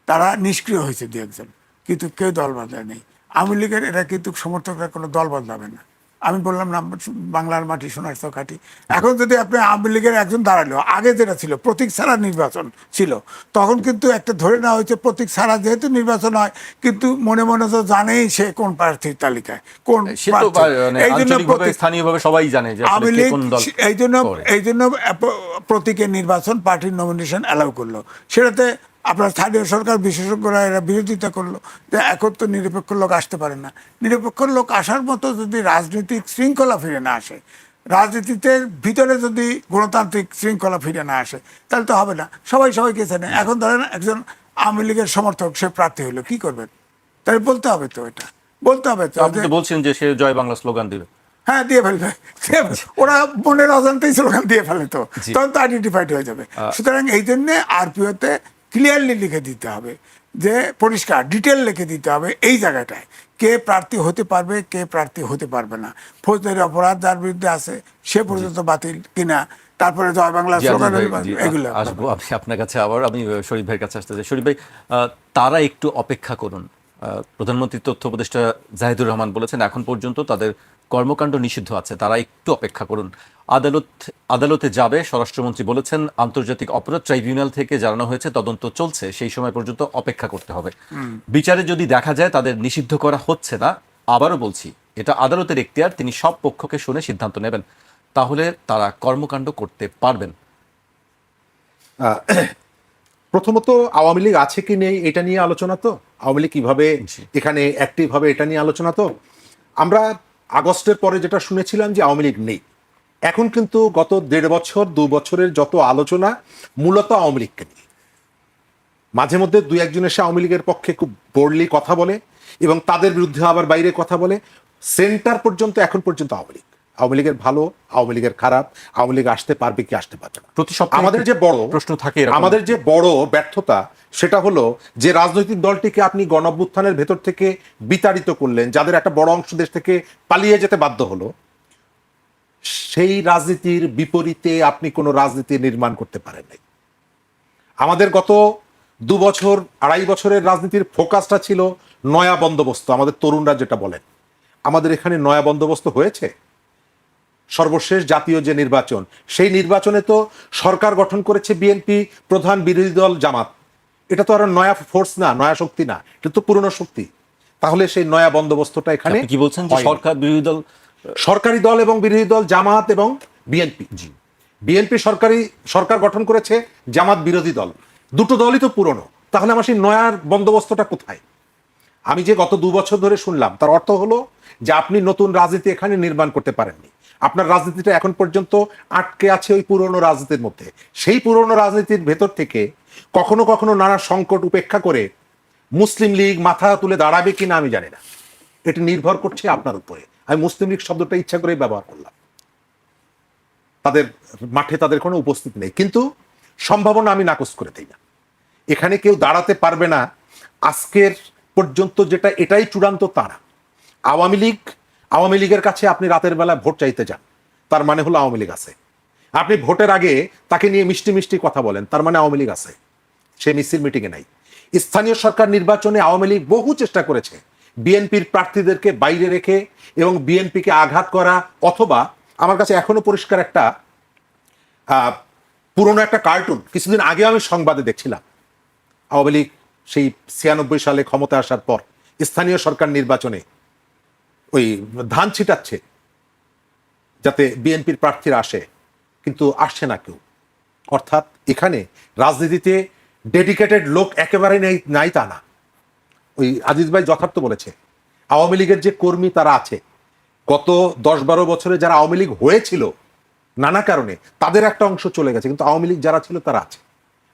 তারা নিষ্ক্রিয় হয়েছে দু একজন, কিন্তু কেউ দল বদলায় নেই। আওয়ামী লীগের এরা কিন্তু সমর্থকরা কোনো দল বদলাবে না। আমি বললাম না বাংলার মাটি সোনার ঘাটি, এখন যদি আপনি আওয়ামী লীগের একজন দাঁড়ালো, আগে যেটা ছিল প্রতীক ছাড়া নির্বাচন ছিল, তখন কিন্তু একটা ধরে নেওয়া হয়েছে প্রতীক ছাড়া যেহেতু নির্বাচন হয়, কিন্তু মনে মনে তো জানেই সে কোন প্রার্থীর তালিকায় কোন, এই জন্য স্থানীয়ভাবে সবাই জানে যে আওয়ামী লীগ এই জন্য প্রতীকের নির্বাচন পার্টির নমিনেশন অ্যালাউ করলো। সেটাতে আপনার স্থানীয় সরকার বিশেষজ্ঞরা এরা বিরোধিতা করলো যে এখন তো নিরপেক্ষ লোক আসতে পারে না। নিরপেক্ষ লোক আসার মতো যদি রাজনৈতিক শৃঙ্খলা ফিরে না আসে, রাজনীতিতে ভিতরে যদি গণতান্ত্রিক শৃঙ্খলা ফিরে না আসে, তাহলে তো হবে না। সবাইকে চেনে। এখন ধরেন একজন আওয়ামী লীগের সমর্থক সে প্রার্থী হলো, কি করবেন? তাহলে বলতে হবে তো, এটা বলতে হবে তো। আপনি তো বলছেন যে সে জয় বাংলা স্লোগান দিবে, হ্যাঁ দিয়ে ফেলবে, ওরা মনের অজান্তেই স্লোগান দিয়ে ফেলে, তো তখন তো আইডেন্টিফাইড হয়ে যাবে। সুতরাং এই জন্যে আরপিওতে ক্লিয়ারলি লিখে দিতে হবে, যে পরিষ্কার ডিটেল লিখে দিতে হবে এই জায়গাটায় কে প্রার্থী হতে পারবে, কে প্রার্থী হতে পারবে না, ফৌজদারি অপরাধ যার বিরুদ্ধে আছে সে পর্যন্ত বাতিল কিনা, তারপরে জয় বাংলা স্লোগান, এগুলো আসবো আমি আপনার কাছে আবার। আমি শরীফ ভাইয়ের কাছে আসতে চাই। শরীফ ভাই, তারা একটু অপেক্ষা করুন। প্রধানমন্ত্রী তথ্য উপদেষ্টা জাহিদুর রহমান বলেছেন এখন পর্যন্ত তাদের কর্মকাণ্ড নিষিদ্ধ আছে, তারা একটু অপেক্ষা করুন। আদালতে যাবে, স্বরাষ্ট্রমন্ত্রী বলেছেন আন্তর্জাতিক অপরাধ ট্রাইব্যুনাল থেকে জানানো হয়েছে তদন্ত চলছে, সেই সময় পর্যন্ত অপেক্ষা করতে হবে। বিচারে যদি দেখা যায় তাদের নিষিদ্ধ করা হচ্ছে না, আবারও বলছি এটা আদালতের এখতিয়ার, তিনি সব পক্ষকে শুনে সিদ্ধান্ত নেবেন, তাহলে তারা কর্মকাণ্ড করতে পারবেন। প্রথমত আওয়ামী লীগ আছে কি নেই এটা নিয়ে আলোচনা, তো আওয়ামী লীগ কিভাবে এখানে অ্যাক্টিভ হবে এটা নিয়ে আলোচনা। তো আমরা আগস্টের পরে যেটা শুনেছিলাম যে আওয়ামী লীগ নেই, এখন কিন্তু গত 1.5 বছর 2 বছরের যত আলোচনা মূলত আওয়ামী লীগকে নিয়ে। মাঝে মধ্যে 2-1 এসে আওয়ামী লীগের পক্ষে খুব বোল্ডলি কথা বলে এবং তাদের বিরুদ্ধে আবার বাইরে কথা বলে, সেন্টার পর্যন্ত এখন পর্যন্ত আওয়ামী লীগ। আওয়ামী লীগের ভালো, আওয়ামী লীগের খারাপ, আওয়ামী লীগ আসতে পারবে কি আসতে পারবে না। প্রতি সপ্তাহে আমাদের যে বড় প্রশ্ন থাকে এরকম। আমাদের যে বড় ব্যর্থতা সেটা হলো যে রাজনৈতিক দলটিকে আপনি গণঅভ্যুত্থানের ভেতর থেকে বিতাড়িত করলেন, যাদের একটা বড় অংশ দেশ থেকে পালিয়ে যেতে বাধ্য হলো, সেই রাজনীতির বিপরীতে আপনি কোনো রাজনীতি নির্মাণ করতে পারেন নাই। আমাদের গত 2 বছর 2.5 বছরের রাজনীতির ফোকাসটা ছিল নয়া বন্দোবস্ত, আমাদের তরুণরা যেটা বলেন। আমাদের এখানে নয়া বন্দোবস্ত হয়েছে? সর্বশেষ জাতীয় যে নির্বাচন, সেই নির্বাচনে তো সরকার গঠন করেছে বিএনপি, প্রধান বিরোধী দল জামাত। এটা তো আর নয়া ফোর্স না, নয়া শক্তি না, এটা তো পুরনো শক্তি। তাহলে সেই নয়া বন্দোবস্তটা এখানে আপনি কি বলছেন যে হয়নি। সরকার বিরোধী দল, সরকারি দল এবং বিরোধী দল জামাত এবং বিএনপি, বিএনপি সরকার গঠন করেছে, জামাত বিরোধী দল, দুটো দলই তো পুরনো। তাহলে আমার সেই নয়ার বন্দোবস্তটা কোথায়? আমি যে গত 2 বছর ধরে শুনলাম, তার অর্থ হলো যে আপনি নতুন রাজনীতি এখানে নির্মাণ করতে পারেননি। আপনার রাজনীতিটা এখন পর্যন্ত আটকে আছে ওই পুরনো রাজনীতির মধ্যে। সেই পুরনো রাজনীতির ভেতর থেকে কখনো কখনো নানা সংকট উপেক্ষা করে মুসলিম লীগ মাথা তুলে দাঁড়াবে কিনা আমি জানি না, এটা নির্ভর করছে আপনার উপরে। আমি মুসলিম লীগ শব্দটা ইচ্ছা করে ব্যবহার করলাম, তাদের মাঠে তাদের কোনো উপস্থিতি নেই, কিন্তু সম্ভাবনা আমি নাকচ করে দিই না। এখানে কেউ দাঁড়াতে পারবে না আজকের পর্যন্ত, যেটা এটাই চূড়ান্ত তা না। আওয়ামী লীগের কাছে আপনি রাতের বেলা ভোট চাইতে যান, তার মানে হলো আওয়ামী লীগ আছে। আপনি ভোটের আগে তাকে নিয়ে মিষ্টি মিষ্টি কথা বলেন, তার মানে আওয়ামী লীগ আছে। সে মিছিল মিটিংয়ে নাই। স্থানীয় সরকার নির্বাচনে আওয়ামী লীগ বহু চেষ্টা করেছে বিএনপির প্রার্থীদেরকে বাইরে রেখে এবং বিএনপিকে আঘাত করা, অথবা আমার কাছে এখনো পরিষ্কার একটা পুরনো একটা কার্টুন কিছুদিন আগে আমি সংবাদে দেখছিলাম। আওয়ামী লীগ সেই 96 সালে ক্ষমতা আসার পর স্থানীয় সরকার নির্বাচনে ওই ধান ছিটাচ্ছে যাতে বিএনপির প্রার্থীরা আসে, কিন্তু আসছে না কেউ। অর্থাৎ এখানে রাজনীতিতে ডেডিকেটেড লোক একেবারে নাই তা না। ওই আজিজ ভাই যথার্থ বলেছে, আওয়ামী লীগের যে কর্মী তারা আছে, গত 10-12 বছরে যারা আওয়ামী লীগ হয়েছিল নানা কারণে, তাদের একটা অংশ চলে গেছে, কিন্তু আওয়ামী লীগ যারা ছিল তারা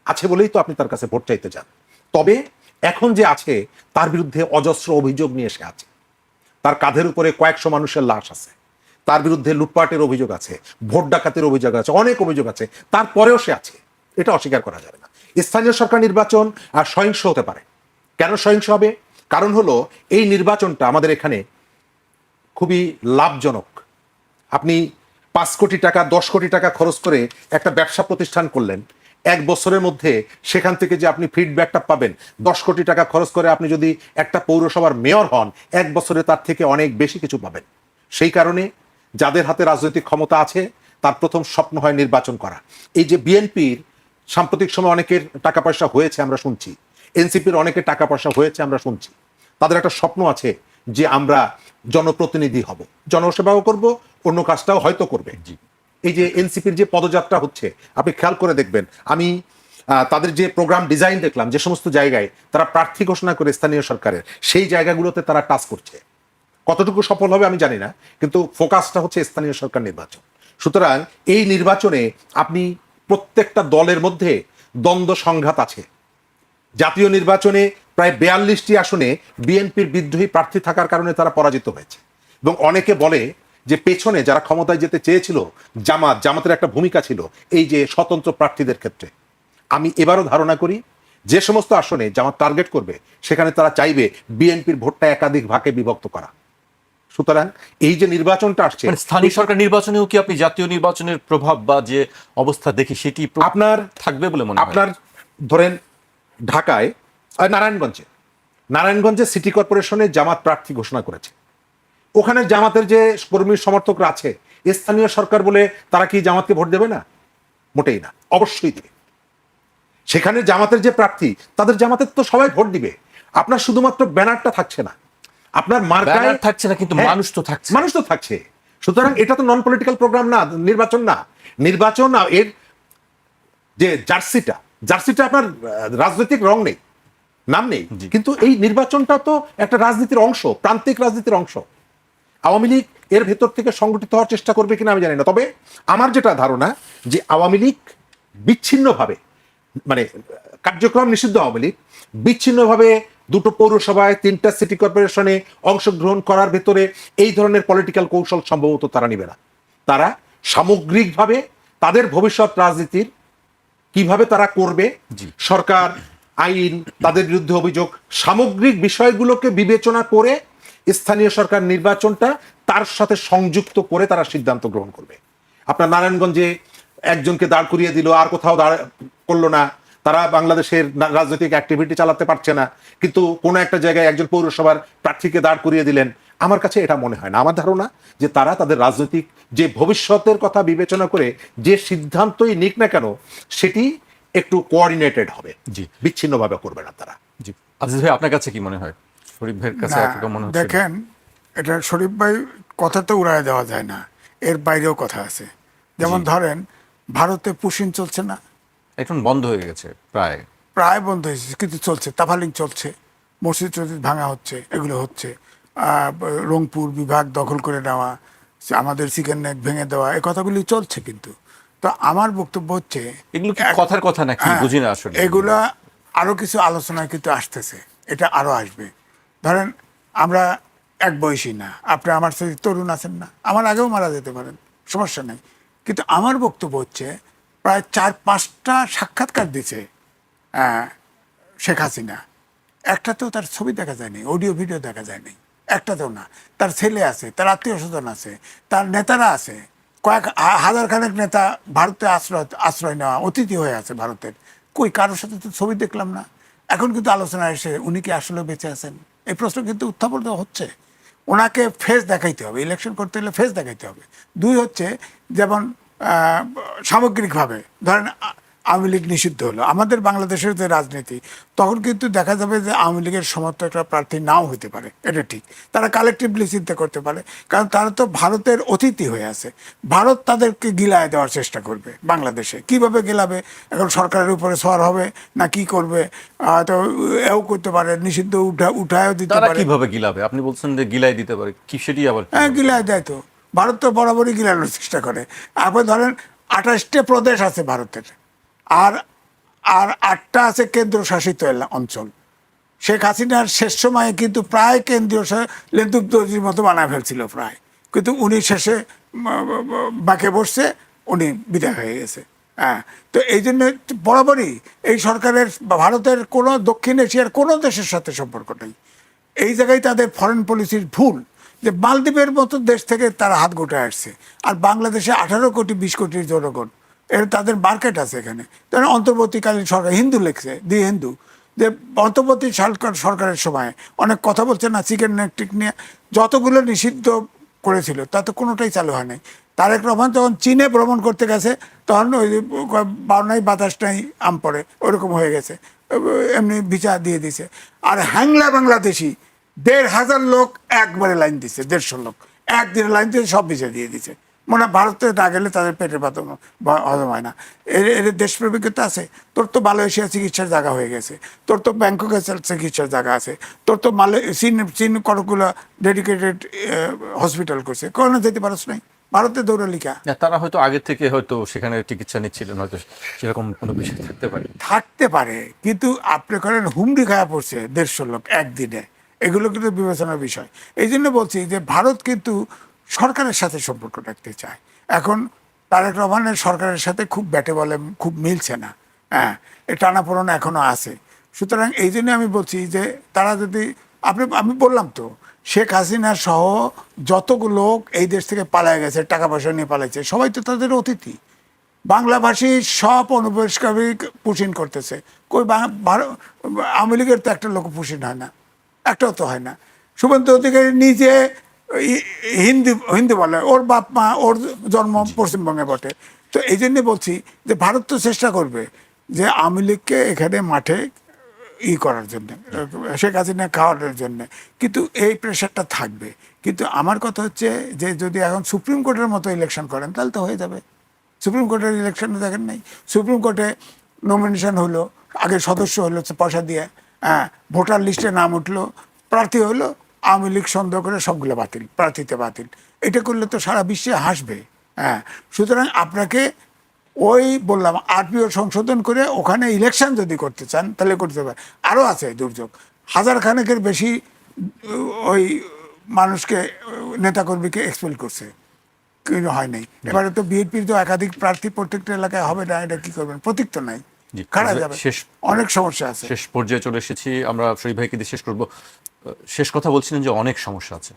আছে বলেই তো আপনি তার কাছে ভোট চাইতে যান। তবে এখন যে আছে তার বিরুদ্ধে অজস্র অভিযোগ নিয়ে এসে আছে, তার কাঁধের উপরে কয়েকশো মানুষের লাশ আছে, তার বিরুদ্ধে লুটপাটের অভিযোগ আছে, ভোট ডাকাতের অভিযোগ আছে, অনেক অভিযোগ আছে, তারপরেও সে আছে, এটা অস্বীকার করা যাবে না। স্থানীয় সরকার নির্বাচন আর সহিংস হতে পারে। কেন সহিংস হবে? কারণ হলো এই নির্বাচনটা আমাদের এখানে খুবই লাভজনক। আপনি 5 কোটি টাকা 10 কোটি টাকা খরচ করে একটা ব্যবসা প্রতিষ্ঠান করলেন, 1 বছরের মধ্যে সেখান থেকে যে আপনি ফিডব্যাকটা পাবেন, 10 কোটি টাকা খরচ করে আপনি যদি একটা পৌরসভার মেয়র হন, 1 বছরে তার থেকে অনেক বেশি কিছু পাবেন। সেই কারণে যাদের হাতে রাজনৈতিক ক্ষমতা আছে তার প্রথম স্বপ্ন হয় নির্বাচন করা। এই যে বিএনপির সাম্প্রতিক সময় অনেকের টাকা পয়সা হয়েছে আমরা শুনছি, এনসিপির অনেকের টাকা পয়সা হয়েছে আমরা শুনছি, তাদের একটা স্বপ্ন আছে যে আমরা জনপ্রতিনিধি হব, জনসেবাও করব, অন্য কাজটাও হয়তো করবে। এই যে এনসিপির যে পদযাত্রা হচ্ছে, আপনি খেয়াল করে দেখবেন, আমি তাদের যে প্রোগ্রাম ডিজাইন দেখলাম, যে সমস্ত জায়গায় তারা প্রার্থী ঘোষণা করে স্থানীয় সরকারের, সেই জায়গাগুলোতে তারা টাচ করছে। কতটুকু সফল হবে আমি জানি না, কিন্তু ফোকাসটা হচ্ছে স্থানীয় সরকার নির্বাচন। সুতরাং এই নির্বাচনে আপনি প্রত্যেকটা দলের মধ্যে দ্বন্দ্ব সংঘাত আছে। জাতীয় নির্বাচনে প্রায় 42টি আসনে বিএনপির বিদ্রোহী প্রার্থী থাকার কারণে তারা পরাজিত হয়েছে, এবং অনেকে বলে যে পেছনে যারা ক্ষমতায় যেতে চেয়েছিল জামাতের একটা ভূমিকা ছিল এই যে স্বতন্ত্র প্রার্থীদের ক্ষেত্রে। আমি এবারও ধারণা করি যে সমস্ত আসনে জামাত টার্গেট করবে সেখানে তারা চাইবে বিএনপির ভোটটা একাধিক ভাগে বিভক্ত করা। সুতরাং এই যে নির্বাচনটা আসছে, স্থানীয় সরকার নির্বাচনেও কি আপনি জাতীয় নির্বাচনের প্রভাব বা যে অবস্থা দেখি সেটি আপনার থাকবে বলে মনে হয়? আপনার ধরেন ঢাকায় নারায়ণগঞ্জে সিটি কর্পোরেশনে জামাত প্রার্থী ঘোষণা করেছে। ওখানে জামাতের যে কর্মী সমর্থকরা আছে, স্থানীয় সরকার বলে তারা কি জামাতকে ভোট দেবে না? মোটেই না, অবশ্যই দেবে। সেখানে জামাতের যে প্রার্থী, তাদের জামাতের তো সবাই ভোট দিবে। আপনার শুধুমাত্র ব্যানারটা থাকছে না, আপনার মার্কায় থাকছে না, কিন্তু মানুষ তো থাকছে। সুতরাং এটা তো নন পলিটিক্যাল প্রোগ্রাম না, নির্বাচন না। এর যে জার্সিটা আপনার রাজনৈতিক রং নেই, নাম নেই, কিন্তু এই নির্বাচনটা তো একটা রাজনীতির অংশ, প্রান্তিক রাজনীতির অংশ। আওয়ামী লীগ এর ভেতর থেকে সংগঠিত হওয়ার চেষ্টা করবে কিনা আমি জানি না, তবে আমার যেটা ধারণা যে আওয়ামী লীগ বিচ্ছিন্নভাবে, মানে কার্যক্রম নিষিদ্ধ আওয়ামী লীগ বিচ্ছিন্নভাবে 2টো পৌরসভায় 3টা সিটি কর্পোরেশনে অংশগ্রহণ করার ভেতরে এই ধরনের পলিটিক্যাল কৌশল সম্ভবত তারা নিবে না। তারা সামগ্রিকভাবে তাদের ভবিষ্যৎ রাজনীতির কিভাবে তারা করবে, সরকার, আইন, তাদের বিরুদ্ধে অভিযোগ, সামগ্রিক বিষয়গুলোকে বিবেচনা করে স্থানীয় সরকার নির্বাচনটা তার সাথে সংযুক্ত করে তারা সিদ্ধান্ত গ্রহণ করবে। আপনার নারায়ণগঞ্জে একজনকে দাঁড় করিয়ে দিল, আর কোথাও দাঁড় করলো না, তারা বাংলাদেশের রাজনৈতিক অ্যাক্টিভিটি চালাতে পারছে না, কিন্তু কোনো একটা জায়গায় একজন পৌরসভার প্রার্থীকে দাঁড় করিয়ে দিলেন। আমার কাছে এটা মনে হয় না। আমার ধারণা যে তারা তাদের রাজনৈতিক যে ভবিষ্যতের কথা বিবেচনা করে যে সিদ্ধান্তই নিক না কেন, সেটি একটু কোঅর্ডিনেটেড হবে, জি, বিচ্ছিন্নভাবে করবে না তারা। জি, আজিজ ভাই আপনার কাছে কি মনে হয়? শরীফ ভাইয়ের কাছে না, একরকম মনে হচ্ছে। দেখেন, এটা শরীফ ভাই কথা তো উড়ায় দেওয়া যায় না, এর বাইরেও কথা আছে। যেমন ধরেন, ভারতে পুশিন চলছে না, এখন বন্ধ হয়ে গেছে প্রায়। প্রায় বন্ধ হয়েছে, কিন্তু চলছে। তাফালিং চলছে, মসজিদ টসজিদ ভাঙা হচ্ছে, এগুলো হচ্ছে। রংপুর বিভাগ দখল করে নেওয়া, আমাদের চিকেন নেক ভেঙে দেওয়া, এই কথাগুলি চলছে। কিন্তু তো আমার বক্তব্য হচ্ছে, এগুলো কি কথার কথা নাকি? হ্যাঁ, বুঝি না আসলে। এগুলা আরো কিছু আলোচনায় কিন্তু আসতেছে, এটা আরো আসবে। ধরেন, আমরা এক বয়সী না, আপনি আমার সাথে তরুণ আছেন না, আমার আগেও মারা যেতে পারেন, সমস্যা নেই। কিন্তু আমার বক্তব্য হচ্ছে, প্রায় 4-5টা সাক্ষাৎকার দিছে শেখ হাসিনা, একটাতেও তার ছবি দেখা যায়নি, অডিও ভিডিও দেখা যায়নি, একটাতেও না। তার ছেলে আছে, তার আত্মীয় স্বজন আছে, তার নেতারা আছে, কয়েক হাজার খানেক নেতা ভারতে আশ্রয় নেওয়া অতিথি হয়ে আছে ভারতের। কই কারোর সাথে তো ছবি দেখলাম না। এখন কিন্তু আলোচনা এসে উনি কি আসলে বেঁচে আছেন, এই প্রশ্ন কিন্তু উত্থাপন হচ্ছে। ওনাকে ফেস দেখাইতে হবে, ইলেকশন করতে হলে ফেস দেখাইতে হবে। দুই হচ্ছে, যেমন সামগ্রিকভাবে ধরেন আওয়ামী লীগ নিষিদ্ধ হলো, আমাদের বাংলাদেশের যে রাজনীতি, তখন কিন্তু দেখা যাবে যে আওয়ামী লীগের সমর্থকরা প্রার্থী নাও হতে পারে, এটা ঠিক। তারা কালেকটিভলি চিন্তা করতে পারে, কারণ তারা তো ভারতের অতিথি হয়ে আছে। ভারত তাদেরকে গিলায় দেওয়ার চেষ্টা করবে বাংলাদেশে। কিভাবে গিলাবে, এখন সরকারের উপরে সওয়ার হবে না কি করবে, তো এও করতে পারে, নিষিদ্ধ উঠায়ও দিতে তারা পারে। কিভাবে গিলাবে? আপনি বলছেন যে গিলাই দিতে পারে, কি সেটি আবার কি? হ্যাঁ, গিলায় দেয় তো, ভারত তো বরাবরই গিলানোর চেষ্টা করে। আপনি ধরেন, 28টা প্রদেশ আছে ভারতের, আর আর 8টা আছে কেন্দ্রশাসিত অঞ্চল। শেখ হাসিনার শেষ সময়ে কিন্তু প্রায় কেন্দ্রীয় লেন্দুক দর্জির মতো বানায় ফেলছিল প্রায়, কিন্তু উনি শেষে বাঁকে বসছে, উনি বিদায় হয়ে গেছে। হ্যাঁ, তো এই জন্য বরাবরই এই সরকারের ভারতের কোনো দক্ষিণ এশিয়ার কোনো দেশের সাথে সম্পর্ক নেই। এই জায়গায় তাদের ফরেন পলিসির ভুল, যে মালদ্বীপের মতো দেশ থেকে তারা হাত গোটায় আসছে, আর বাংলাদেশে 18 কোটি 20 কোটির জনগণ, এর তাদের মার্কেট আছে এখানে। তারা অন্তর্বর্তীকালীন সরকার, হিন্দু লেখছে, দি হিন্দু, যে অন্তর্বর্তী সরকারের সময় অনেক কথা বলছে না চিকেন নেক নিয়ে, যতগুলো নিষিদ্ধ করেছিল তাতে কোনোটাই চালু হয় নাই। তারেক রহমান যখন চীনে ভ্রমণ করতে গেছে, তখন ওই বাউনাই বাতাস নাই আম পড়ে, ওরকম হয়ে গেছে, এমনি ভিসা দিয়ে দিছে। আর হ্যাংলা বাংলাদেশি 1,500 লোক একবারে লাইন দিছে, 150 লোক একদিনে লাইন দিয়ে সব ভিসা দিয়ে দিছে। মনে হয় ভারতে না গেলে তাদের পেটের ভাত হজম হয় না। এর দেশপ্রেমিকতা আছে। তোর তো মালয়েশিয়া চিকিৎসার জায়গা হয়ে গেছে, তোর তো ব্যাংককে চিকিৎসার জায়গা আছে, তোর তো চীন কতগুলো ডেডিকেটেড হসপিটাল করছে, কোনো যেতে পারছ নাই, ভারতে দৌড়ালিকা। না, তারা হয়তো আগে থেকে হয়তো সেখানে চিকিৎসা নিচ্ছিলেন, হয়তো সেরকম কোনো বিষয় থাকতে পারে, কিন্তু আপনি করেন হুমড়ি খাওয়া পড়ছে 150 লোক একদিনে, এগুলো কিন্তু বিবেচনার বিষয়। এই জন্য বলছি যে ভারত কিন্তু সরকারের সাথে সম্পর্ক রাখতে চায়। এখন তারেক রহমানের সরকারের সাথে খুব ব্যাটে বলে খুব মিলছে না, হ্যাঁ, এই টানাপোড়েন এখনো আছে। সুতরাং এই জন্য আমি বলছি যে তারা যদি, আমি বললাম তো, শেখ হাসিনা সহ যতগুলো লোক এই দেশ থেকে পালায় গেছে, টাকা পয়সা নিয়ে পালাইছে, সবাই তো তাদের অতিথি। বাংলাভাষী সব অনুপ্রবেশকারী পুষিন করতেছে। কই আওয়ামী লীগের তো একটা লোক পুষিন হয় না, একটাও তো হয় না। শুভেন্দু অধিকারী নিজে হিন্দি বলে, ওর বাপ মা, ওর জন্ম পশ্চিমবঙ্গে বটে। তো এই জন্যে বলছি যে ভারত তো চেষ্টা করবে যে আওয়ামী লীগকে এখানে মাঠে করার জন্য, শেখ হাসিনা খাওয়ানোর জন্য, কিন্তু এই প্রেশারটা থাকবে। কিন্তু আমার কথা হচ্ছে যে যদি এখন সুপ্রিম কোর্টের মতো ইলেকশন করেন তাহলে তো হয়ে যাবে। সুপ্রিম কোর্টের ইলেকশনে দেখেন নাই, সুপ্রিম কোর্টে নমিনেশন হলো, আগে সদস্য হলো পয়সা দিয়ে, হ্যাঁ, ভোটার লিস্টে নাম উঠলো, প্রার্থী হলো, আওয়ামী লীগ সন্দেহ করে সবগুলো বাতিল, প্রার্থীতে বাতিল। এটা করলে তো সারা বিশ্বে হাসবে। হ্যাঁ, সুতরাং আপনাকে ওই বললাম আরপিও সংশোধন করে ওখানে ইলেকশন যদি করতে চান তাহলে করতে পারে। আরও আছে দুর্যোগ, 1000 খানেকের বেশি ওই মানুষকে, নেতাকর্মীকে এক্সপেল করছে, কিন্তু হয় নাই। এবারে তো বিএনপির তো একাধিক প্রার্থী প্রত্যেকটা এলাকায় হবে না, এটা কি করবেন? প্রতীক তো নাই, জি, কারা যাবে? শেষ- অনেক সমস্যা আছে। শেষ পর্যায়ে চলে এসেছি আমরা, শরীফ ভাইকে দিয়ে শেষ করব। শেষ কথা বলছিলেন যে অনেক সমস্যা আছে,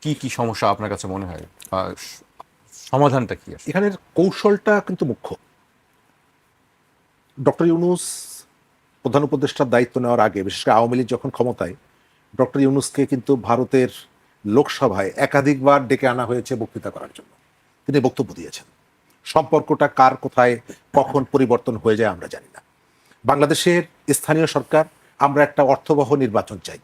কি কি সমস্যা আপনার কাছে মনে হয়, সমাধানটা কি আসলে? এখানের কৌশলটা কিন্তু মুখ্য। ডক্টর ইউনূস প্রধান উপদেষ্টার দায়িত্ব নেওয়ার আগে, বিশেষ করে আওয়ামী লীগ যখন ক্ষমতায়, ডক্টর ইউনূসকে কিন্তু ভারতের লোকসভায় একাধিকবার ডেকে আনা হয়েছে বক্তৃতা করার জন্য। তিনি বক্তব্য দিয়েছেন। সম্পর্কটা কার কোথায় কখন পরিবর্তন হয়ে যায় আমরা জানি না। বাংলাদেশের স্থানীয় সরকার, আমরা একটা অর্থবহ নির্বাচন চাই,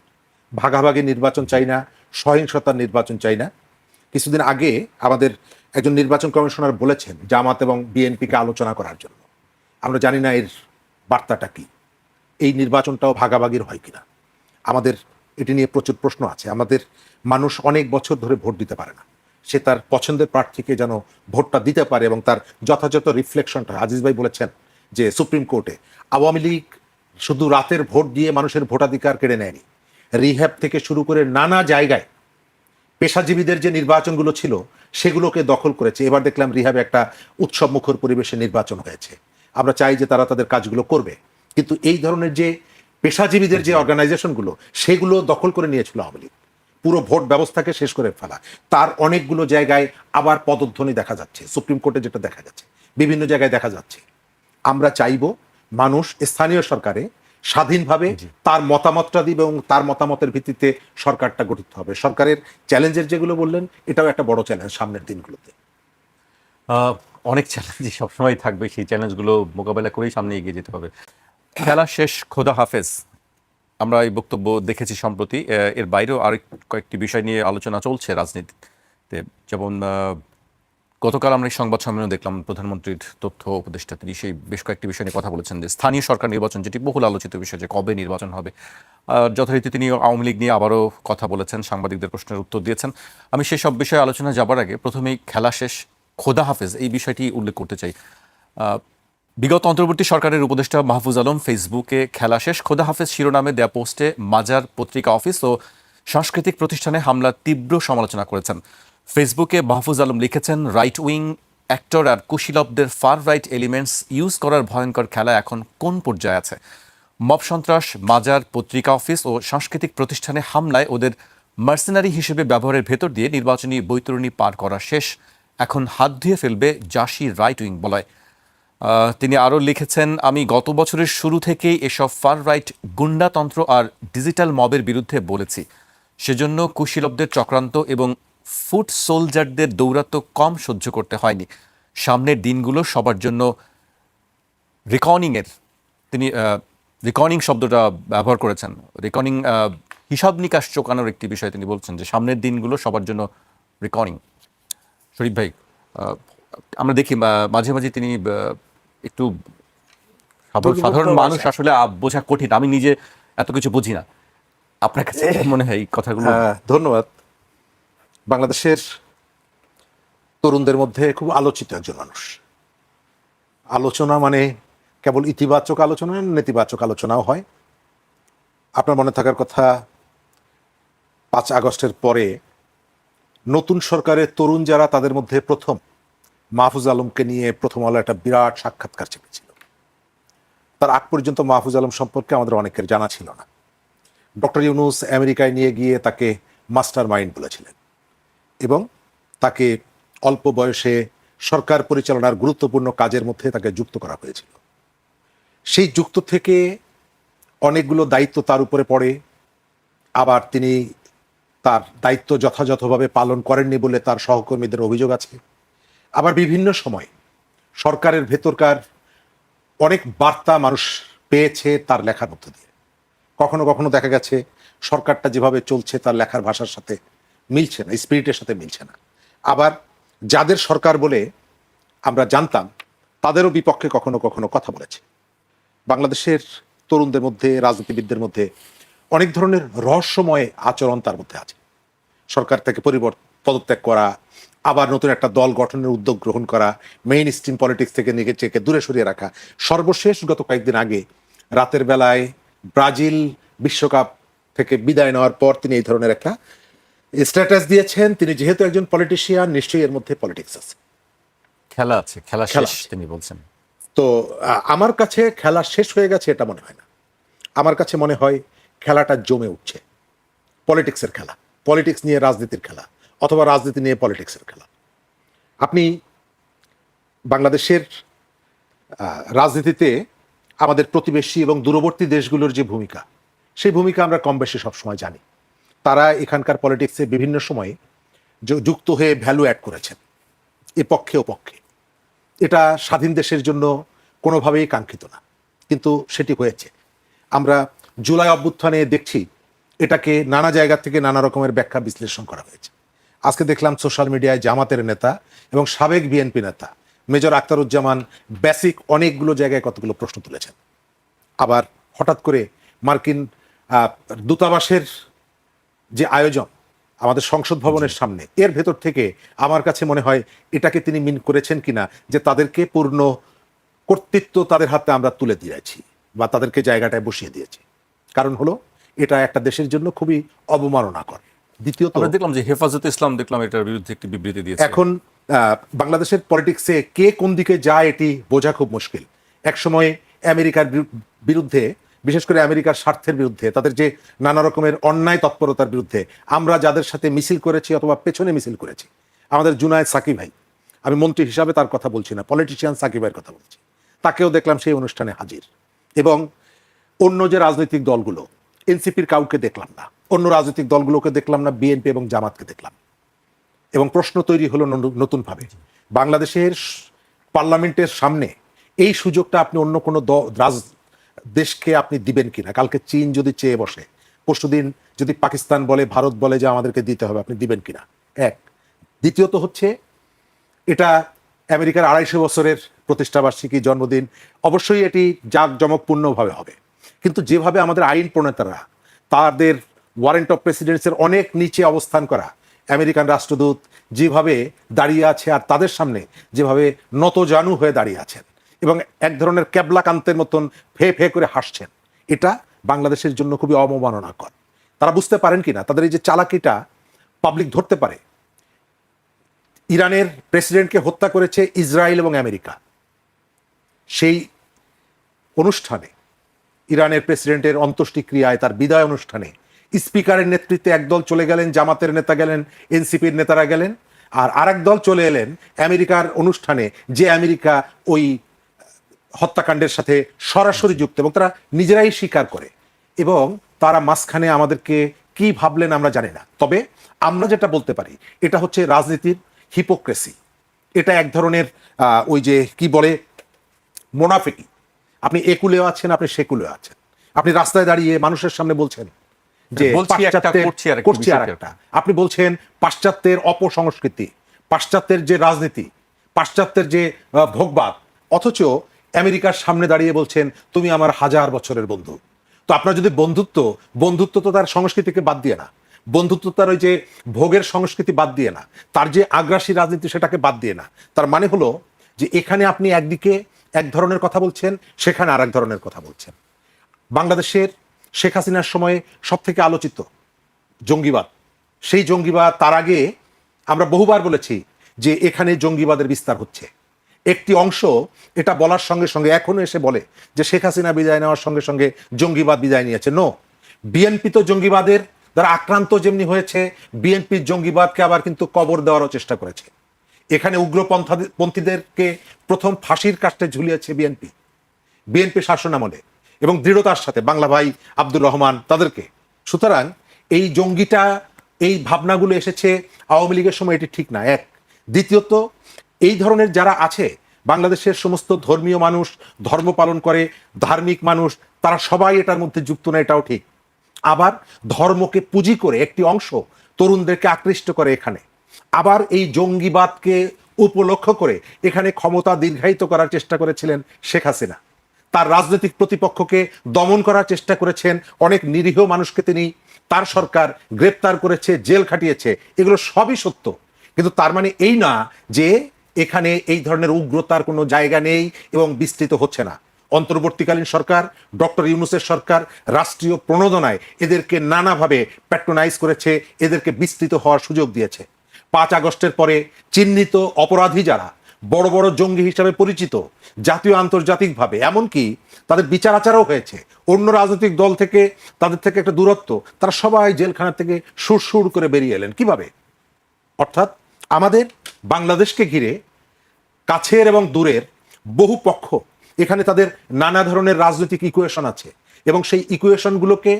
ভাগাভাগি নির্বাচন চাই না, সহিংসতার নির্বাচন চাই না। কিছুদিন আগে আমাদের একজন নির্বাচন কমিশনার বলেছেন জামাত এবং বিএনপিকে আলোচনা করার জন্য। আমরা জানি না এর বার্তাটা কি, এই নির্বাচনটাও ভাগাভাগির হয় কিনা। আমাদের এটি নিয়ে প্রচুর প্রশ্ন আছে। আমাদের মানুষ অনেক বছর ধরে ভোট দিতে পারে না, সে তার পছন্দের প্রার্থীকে যেন ভোটটা দিতে পারে এবং তার যথাযথ রিফ্লেকশনটা। আজিজ ভাই বলেছেন যে সুপ্রিম কোর্টে আওয়ামী লীগ শুধু রাতের ভোট দিয়ে মানুষের ভোটাধিকার কেড়ে নেয়নি, রিহ্যাব থেকে শুরু করে নানা জায়গায় পেশাজীবীদের যে নির্বাচনগুলো ছিল সেগুলোকে দখল করেছে। এবার দেখলাম রিহ্যাবে একটা উৎসব মুখর পরিবেশে নির্বাচন হয়েছে। আমরা চাই যে তারা তাদের কাজগুলো করবে, কিন্তু এই ধরনের যে পেশাজীবীদের যে অর্গানাইজেশনগুলো সেগুলো দখল করে নিয়েছিল আওয়ামী লীগ, পুরো ভোট ব্যবস্থাকে শেষ করে ফেলা। তার অনেকগুলো জায়গায় আবার পদধ্বনি দেখা যাচ্ছে, সুপ্রিম কোর্টে যেটা দেখা গেছে, বিভিন্ন জায়গায় দেখা যাচ্ছে। আমরা চাইব মানুষ স্থানীয় সরকারে স্বাধীনভাবে তার মতামতটা দিবে এবং তার মতামতের ভিত্তিতে সরকারটা গঠিত হবে। সরকারের চ্যালেঞ্জের যেগুলো বললেন, এটাও একটা বড় চ্যালেঞ্জ সামনের দিনগুলোতে। অনেক চ্যালেঞ্জই সবসময় থাকবে, সেই চ্যালেঞ্জগুলো মোকাবেলা করেই সামনে এগিয়ে যেতে হবে। খেলা শেষ, খোদা হাফেজ, আমরা এই বক্তব্য দেখেছি সম্প্রতি। এর বাইরেও আরেক কয়েকটি বিষয় নিয়ে আলোচনা চলছে রাজনীতিতে। যেমন গতকাল আমরা এই সংবাদ সম্মেলনে দেখলাম প্রধানমন্ত্রীর তথ্য উপদেষ্টা তিনি সেই বেশ কয়েকটি বিষয় নিয়ে কথা বলেছেন, যে স্থানীয় সরকার নির্বাচন, যেটি বহুল আলোচিত বিষয়, যে কবে নির্বাচন হবে। যথারীতি তিনি আওয়ামী লীগ নিয়ে আবারও কথা বলেছেন, সাংবাদিকদের প্রশ্নের উত্তর দিয়েছেন। আমি সেসব বিষয়ে আলোচনা যাবার আগে প্রথমেই খেলা শেষ, খোদা হাফেজ এই বিষয়টি উল্লেখ করতে চাই। বিগত অন্তর্বর্তী সরকারের উপদেষ্টা মাহফুজ আলম ফেসবুকে খেলা শেষ, খোদা হাফেজ শিরোনামে দেয়া পোস্টে মাজার পত্রিকা অফিস ও সাংস্কৃতিক প্রতিষ্ঠানে হামলার তীব্র সমালোচনা করেছেন। ফেসবুকে মাহফুজ আলম লিখেছেন, রাইট উইং অ্যাক্টর আর কুশীলবদের ফার রাইট এলিমেন্টস ইউজ করার ভয়ঙ্কর খেলা এখন কোন পর্যায়ে আছে? মব সন্ত্রাস, মাজার পত্রিকা অফিস ও সাংস্কৃতিক প্রতিষ্ঠানে হামলায় ওদের মার্সেনারি হিসেবে ব্যবহারের ভেতর দিয়ে নির্বাচনী বৈতরণী পার করা শেষ, এখন হাত ধুয়ে ফেলবে জাসি রাইট উইং বলয়। তিনি আরও লিখেছেন, আমি গত বছরের শুরু থেকেই এসব ফার রাইট গুন্ডাতন্ত্র আর ডিজিটাল মবের বিরুদ্ধে বলেছি। সেজন্য কুশীলবদের চক্রান্ত এবং ফুট সোলজারদের দৌরাত্ম কম সহ্য করতে হয়নি। সামনের দিনগুলো সবার জন্য রিকনিংয়ের, তিনি রিকনিং শব্দটা ব্যবহার করেছেন, রিকনিং হিসাব নিকাশ চোকানোর একটি বিষয় তিনি বলছেন, যে সামনের দিনগুলো সবার জন্য রিকনিং। শরীফ ভাই, আমরা দেখি মাঝে মাঝে তিনি একটু সাধারণ মানুষ আসলে বোঝা কঠিন, আমি নিজে এত কিছু বুঝি না, আপনার কাছে মনে হয় এই কথাগুলো? ধন্যবাদ। বাংলাদেশের তরুণদের মধ্যে খুব আলোচিত একজন মানুষ। আলোচনা মানে কেবল ইতিবাচক আলোচনা, নেতিবাচক আলোচনাও হয়। আপনার মনে থাকার কথা, 5 আগস্টের পরে নতুন সরকারের তরুণ যারা, তাদের মধ্যে প্রথম মাহফুজ আলমকে নিয়ে প্রথম আলো একটা বিরাট সাক্ষাৎকার চেপেছিল। তার আগ পর্যন্ত মাহফুজ আলম সম্পর্কে আমাদের অনেকের জানা ছিল না। ডক্টর ইউনূস আমেরিকায় নিয়ে গিয়ে তাকে মাস্টার মাইন্ড বলেছিলেন এবং তাকে অল্প বয়সে সরকার পরিচালনার গুরুত্বপূর্ণ কাজের মধ্যে তাকে যুক্ত করা হয়েছিল। সেই যুক্ত থেকে অনেকগুলো দায়িত্ব তার উপরে পড়ে, আবার তিনি তার দায়িত্ব যথাযথভাবে পালন করেননি বলে তার সহকর্মীদের অভিযোগ আছে। আবার বিভিন্ন সময় সরকারের ভেতরকার অনেক বার্তা মানুষ পেয়েছে তার লেখার মধ্য দিয়ে। কখনো কখনো দেখা গেছে সরকারটা যেভাবে চলছে তার লেখার ভাষার সাথে মিলছে না, স্পিরিটের সাথে মিলছে না। আবার যাদের সরকার বলে আমরা জানতাম, তাদেরও বিপক্ষে কখনো কখনো কথা বলেছে। বাংলাদেশের তরুণদের মধ্যে, রাজনীতিবিদদের মধ্যে অনেক ধরনের রহস্যময় আচরণ তার মধ্যে আছে। সরকার থেকে পদত্যাগ করা, আবার নতুন একটা দল গঠনের উদ্যোগ গ্রহণ করা, মেইন স্ট্রিম পলিটিক্স থেকে নিজেকে দূরে সরিয়ে রাখা। সর্বশেষ গত কয়েকদিন আগে রাতের বেলায় ব্রাজিল বিশ্বকাপ থেকে বিদায় নেওয়ার পর তিনি এই ধরনের একটা স্ট্যাটাস দিয়েছেন। তিনি যেহেতু একজন পলিটিশিয়ান, নিশ্চয়ই এর মধ্যে পলিটিক্স আছে, খেলা আছে, খেলা খেলা শেষ আছে। তিনি বলছেন। তো আমার কাছে খেলা শেষ হয়ে গেছে এটা মনে হয় না। আমার কাছে মনে হয় খেলাটা জমে উঠছে, পলিটিক্সের খেলা, পলিটিক্স নিয়ে রাজনীতির খেলা, অথবা রাজনীতি নিয়ে পলিটিক্সের খেলা। আপনি বাংলাদেশের রাজনীতিতে আমাদের প্রতিবেশী এবং দূরবর্তী দেশগুলোর যে ভূমিকা, সেই ভূমিকা আমরা কম বেশি সবসময় জানি। তারা এখানকার পলিটিক্সে বিভিন্ন সময়ে যুক্ত হয়ে ভ্যালু অ্যাড করেছেন, এ পক্ষে ও পক্ষে। এটা স্বাধীন দেশের জন্য কোনোভাবেই কাঙ্ক্ষিত না, কিন্তু সেটি হয়েছে। আমরা জুলাই অভ্যুত্থানে দেখছি এটাকে নানা জায়গা থেকে নানা রকমের ব্যাখ্যা বিশ্লেষণ করা হয়েছে। আজকে দেখলাম সোশ্যাল মিডিয়ায় জামাতের নেতা এবং সাবেক বিএনপি নেতা মেজর আখতারুজ্জামান বেসিক অনেকগুলো জায়গায় কতগুলো প্রশ্ন তুলেছেন। আবার হঠাৎ করে মার্কিন দূতাবাসের যে আয়োজন আমাদের সংসদ ভবনের সামনে, এর ভেতর থেকে আমার কাছে মনে হয় এটাকে তিনি মিন করেছেন কিনা যে তাদেরকে পূর্ণ কর্তৃত্ব তাদের হাতে আমরা তুলে দিয়েছি বা তাদেরকে জায়গাটায় বসিয়ে দিয়েছি। কারণ হলো এটা একটা দেশের জন্য খুবই অবমাননাকর। দ্বিতীয়ত আমরা দেখলাম যে হেফাজতে ইসলাম দেখলাম এটার বিরুদ্ধে একটি বিবৃতি দিয়েছে। এখন বাংলাদেশের পলিটিক্সে কে কোন দিকে যায় এটি বোঝা খুব মুশকিল। একসময় আমেরিকার বিরুদ্ধে, বিশেষ করে আমেরিকার স্বার্থের বিরুদ্ধে, তাদের যে নানা রকমের অন্যায় তৎপরতার বিরুদ্ধে আমরা যাদের সাথে মিছিল করেছি অথবা পেছনে মিছিল করেছি, আমাদের জুনায়েদ সাকিব ভাই, আমি মন্ত্রী হিসাবে তার কথা বলছি না, পলিটিশিয়ান সাকিব ভাইয়ের কথা বলছি, তাকেও দেখলাম সেই অনুষ্ঠানে হাজির। এবং অন্য যে রাজনৈতিক দলগুলো, এনসিপির কাউকে দেখলাম না, অন্য রাজনৈতিক দলগুলোকে দেখলাম না, বিএনপি এবং জামাতকে দেখলাম। এবং প্রশ্ন তৈরি হলো নতুনভাবে, বাংলাদেশের পার্লামেন্টের সামনে এই সুযোগটা আপনি অন্য কোনো দেশকে আপনি দিবেন কিনা? কালকে চীন যদি চেয়ে বসে, পরশুদিন যদি পাকিস্তান বলে, ভারত বলে যে আমাদেরকে দিতে হবে, আপনি দিবেন কিনা? এক। দ্বিতীয়ত হচ্ছে, এটা আমেরিকার 250 বছরের প্রতিষ্ঠাবার্ষিকী, জন্মদিন, অবশ্যই এটি জাঁকজমকপূর্ণভাবে হবে, কিন্তু যেভাবে আমাদের আইন প্রণেতারা তাদের ওয়ারেন্ট অফ প্রেসিডেন্সের অনেক নিচে অবস্থান করা আমেরিকান রাষ্ট্রদূত যেভাবে দাঁড়িয়ে আছে আর তাদের সামনে যেভাবে নতজানু হয়ে দাঁড়িয়ে আছেন এবং এক ধরনের ক্যাবলাকান্তের মতন ফে ফে করে হাসছেন, এটা বাংলাদেশের জন্য খুবই অবমাননাকর। তারা বুঝতে পারেন কিনা তাদের এই যে চালাকিটা পাবলিক ধরতে পারে। ইরানের প্রেসিডেন্টকে হত্যা করেছে ইসরায়েল এবং আমেরিকা। সেই অনুষ্ঠানে, ইরানের প্রেসিডেন্টের অন্ত্যেষ্টিক্রিয়ায়, তার বিদায় অনুষ্ঠানে স্পিকারের নেতৃত্বে একদল চলে গেলেন, জামাতের নেতা গেলেন, এনসিপির নেতারা গেলেন, আর আরেক দল চলে এলেন আমেরিকার অনুষ্ঠানে, যে আমেরিকা ওই হত্যাকাণ্ডের সাথে সরাসরি যুক্ত, এবং তারা নিজেরাই স্বীকার করে। এবং তারা মাঝখানে আমাদেরকে কি ভাবলেন আমরা জানি না। তবে আমরা যেটা বলতে পারি, এটা হচ্ছে রাজনীতির হিপোক্রেসি। এটা এক ধরনের ওই যে কি বলে, মোনাফিকি। আপনি একুলেও আছেন, আপনি সেকুলেও আছেন। আপনি রাস্তায় দাঁড়িয়ে মানুষের সামনে বলছেন যে বলছি একটা, করছি আর একটা। আপনি বলছেন পাশ্চাত্যের অপসংস্কৃতি, পাশ্চাত্যের যে রাজনীতি, পাশ্চাত্যের যে ভোগবাদ, অথচ আমেরিকার সামনে দাঁড়িয়ে বলছেন তুমি আমার 1000 বছরের বন্ধু। তো আপনার যদি বন্ধুত্ব তো তার সংস্কৃতিকে বাদ দিয়ে না, বন্ধুত্ব তার ওই যে ভোগের সংস্কৃতি বাদ দিয়ে না, তার যে আগ্রাসী রাজনীতি সেটাকে বাদ দিয়ে না। তার মানে হলো যে এখানে আপনি একদিকে এক ধরনের কথা বলছেন, সেখানে আর এক ধরনের কথা বলছেন। বাংলাদেশের শেখ হাসিনার সময়ে সব থেকে আলোচিত জঙ্গিবাদ, সেই জঙ্গিবাদ, তার আগে আমরা বহুবার বলেছি যে এখানে জঙ্গিবাদের বিস্তার হচ্ছে। একটি অংশ এটা বলার সঙ্গে সঙ্গে এখনো এসে বলে যে শেখ হাসিনা বিদায় নেওয়ার সঙ্গে সঙ্গে জঙ্গিবাদ বিদায় নিয়েছে। নো, বিএনপি তো জঙ্গিবাদের দ্বারা আক্রান্ত যেমনি হয়েছে, বিএনপির জঙ্গিবাদকে আবার কিন্তু কবর দেওয়ারও চেষ্টা করেছে। এখানে উগ্রপন্থীদেরকে প্রথম ফাঁসির কাস্টে ঝুলিয়েছে বিএনপি শাসনামলে, এবং দৃঢ়তার সাথে বাংলা ভাই আব্দুর রহমান তাদেরকে। সুতরাং এই জঙ্গিটা, এই ভাবনাগুলো এসেছে আওয়ামী লীগের সময়, এটি ঠিক না। এক। দ্বিতীয়ত, এই ধরনের যারা আছে বাংলাদেশের সমস্ত ধর্মীয় মানুষ, ধর্ম পালন করে, ধার্মিক মানুষ, তারা সবাই এটার মধ্যে যুক্ত না, এটাও ঠিক। আবার ধর্মকে পুঁজি করে একটি অংশ তরুণদেরকে আকৃষ্ট করে এখানে। আবার এই জঙ্গিবাদকে উপলক্ষ করে এখানে ক্ষমতা দীর্ঘায়িত করার চেষ্টা করেছিলেন শেখ হাসিনা। তার রাজনৈতিক প্রতিপক্ষকে দমন করার চেষ্টা করেছেন, অনেক নিরীহ মানুষকে তিনি, তার সরকার গ্রেপ্তার করেছে, জেল খাটিয়েছে। এগুলো সবই সত্য, কিন্তু তার মানে এই না যে এখানে এই ধরনের উগ্রতার কোনো জায়গা নেই এবং বিস্তৃত হচ্ছে না। অন্তর্বর্তীকালীন সরকার, ডক্টর ইউনূসের সরকার রাষ্ট্রীয় প্রণোদনায় এদেরকে নানাভাবে প্যাট্রোনাইজ করেছে, এদেরকে বিস্তৃত হওয়ার সুযোগ দিয়েছে। 5 আগস্টের পরে চিহ্নিত অপরাধী যারা বড় বড় জঙ্গি হিসাবে পরিচিত জাতীয় আন্তর্জাতিকভাবে, এমনকি তাদের বিচার আচারও হয়েছে, অন্য রাজনৈতিক দল থেকে তাদের থেকে একটা দূরত্ব, তারা সবাই জেলখানা থেকে সুর করে বেরিয়ে এলেন। কিভাবে? অর্থাৎ আমাদের বাংলাদেশকে ঘিরে কাছের এবং দূরের বহু পক্ষ, এখানে তাদের নানা ধরনের রাজনৈতিক ইকুয়েশন আছে, এবং সেই ইকুয়েশনগুলোকে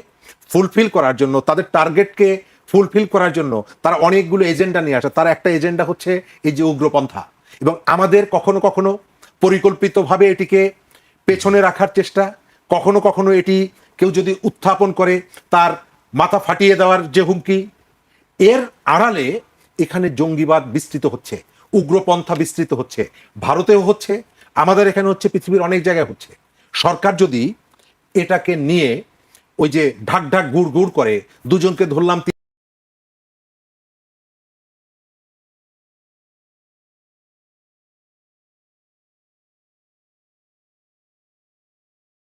ফুলফিল করার জন্য, তাদের টার্গেটকে ফুলফিল করার জন্য তারা অনেকগুলো এজেন্ডা নিয়ে আসে। তার একটা এজেন্ডা হচ্ছে এই যে উগ্রপন্থা, এবং আমাদের কখনো কখনো পরিকল্পিতভাবে এটিকে পেছনে রাখার চেষ্টা, কখনো কখনো এটি কেউ যদি উত্থাপন করে তার মাথা ফাটিয়ে দেওয়ার যে হুমকি। এর আড়ালে এখানে জঙ্গিবাদ বিস্তৃত হচ্ছে, উগ্রপন্থা বিস্তৃত হচ্ছে, ভারতেও হচ্ছে, আমাদের এখানে হচ্ছে, পৃথিবীর অনেক জায়গায় হচ্ছে। সরকার যদি এটাকে নিয়ে ওই যে ঢাক ঢাক গুড় গুড় করে, দুজনকে ধরলাম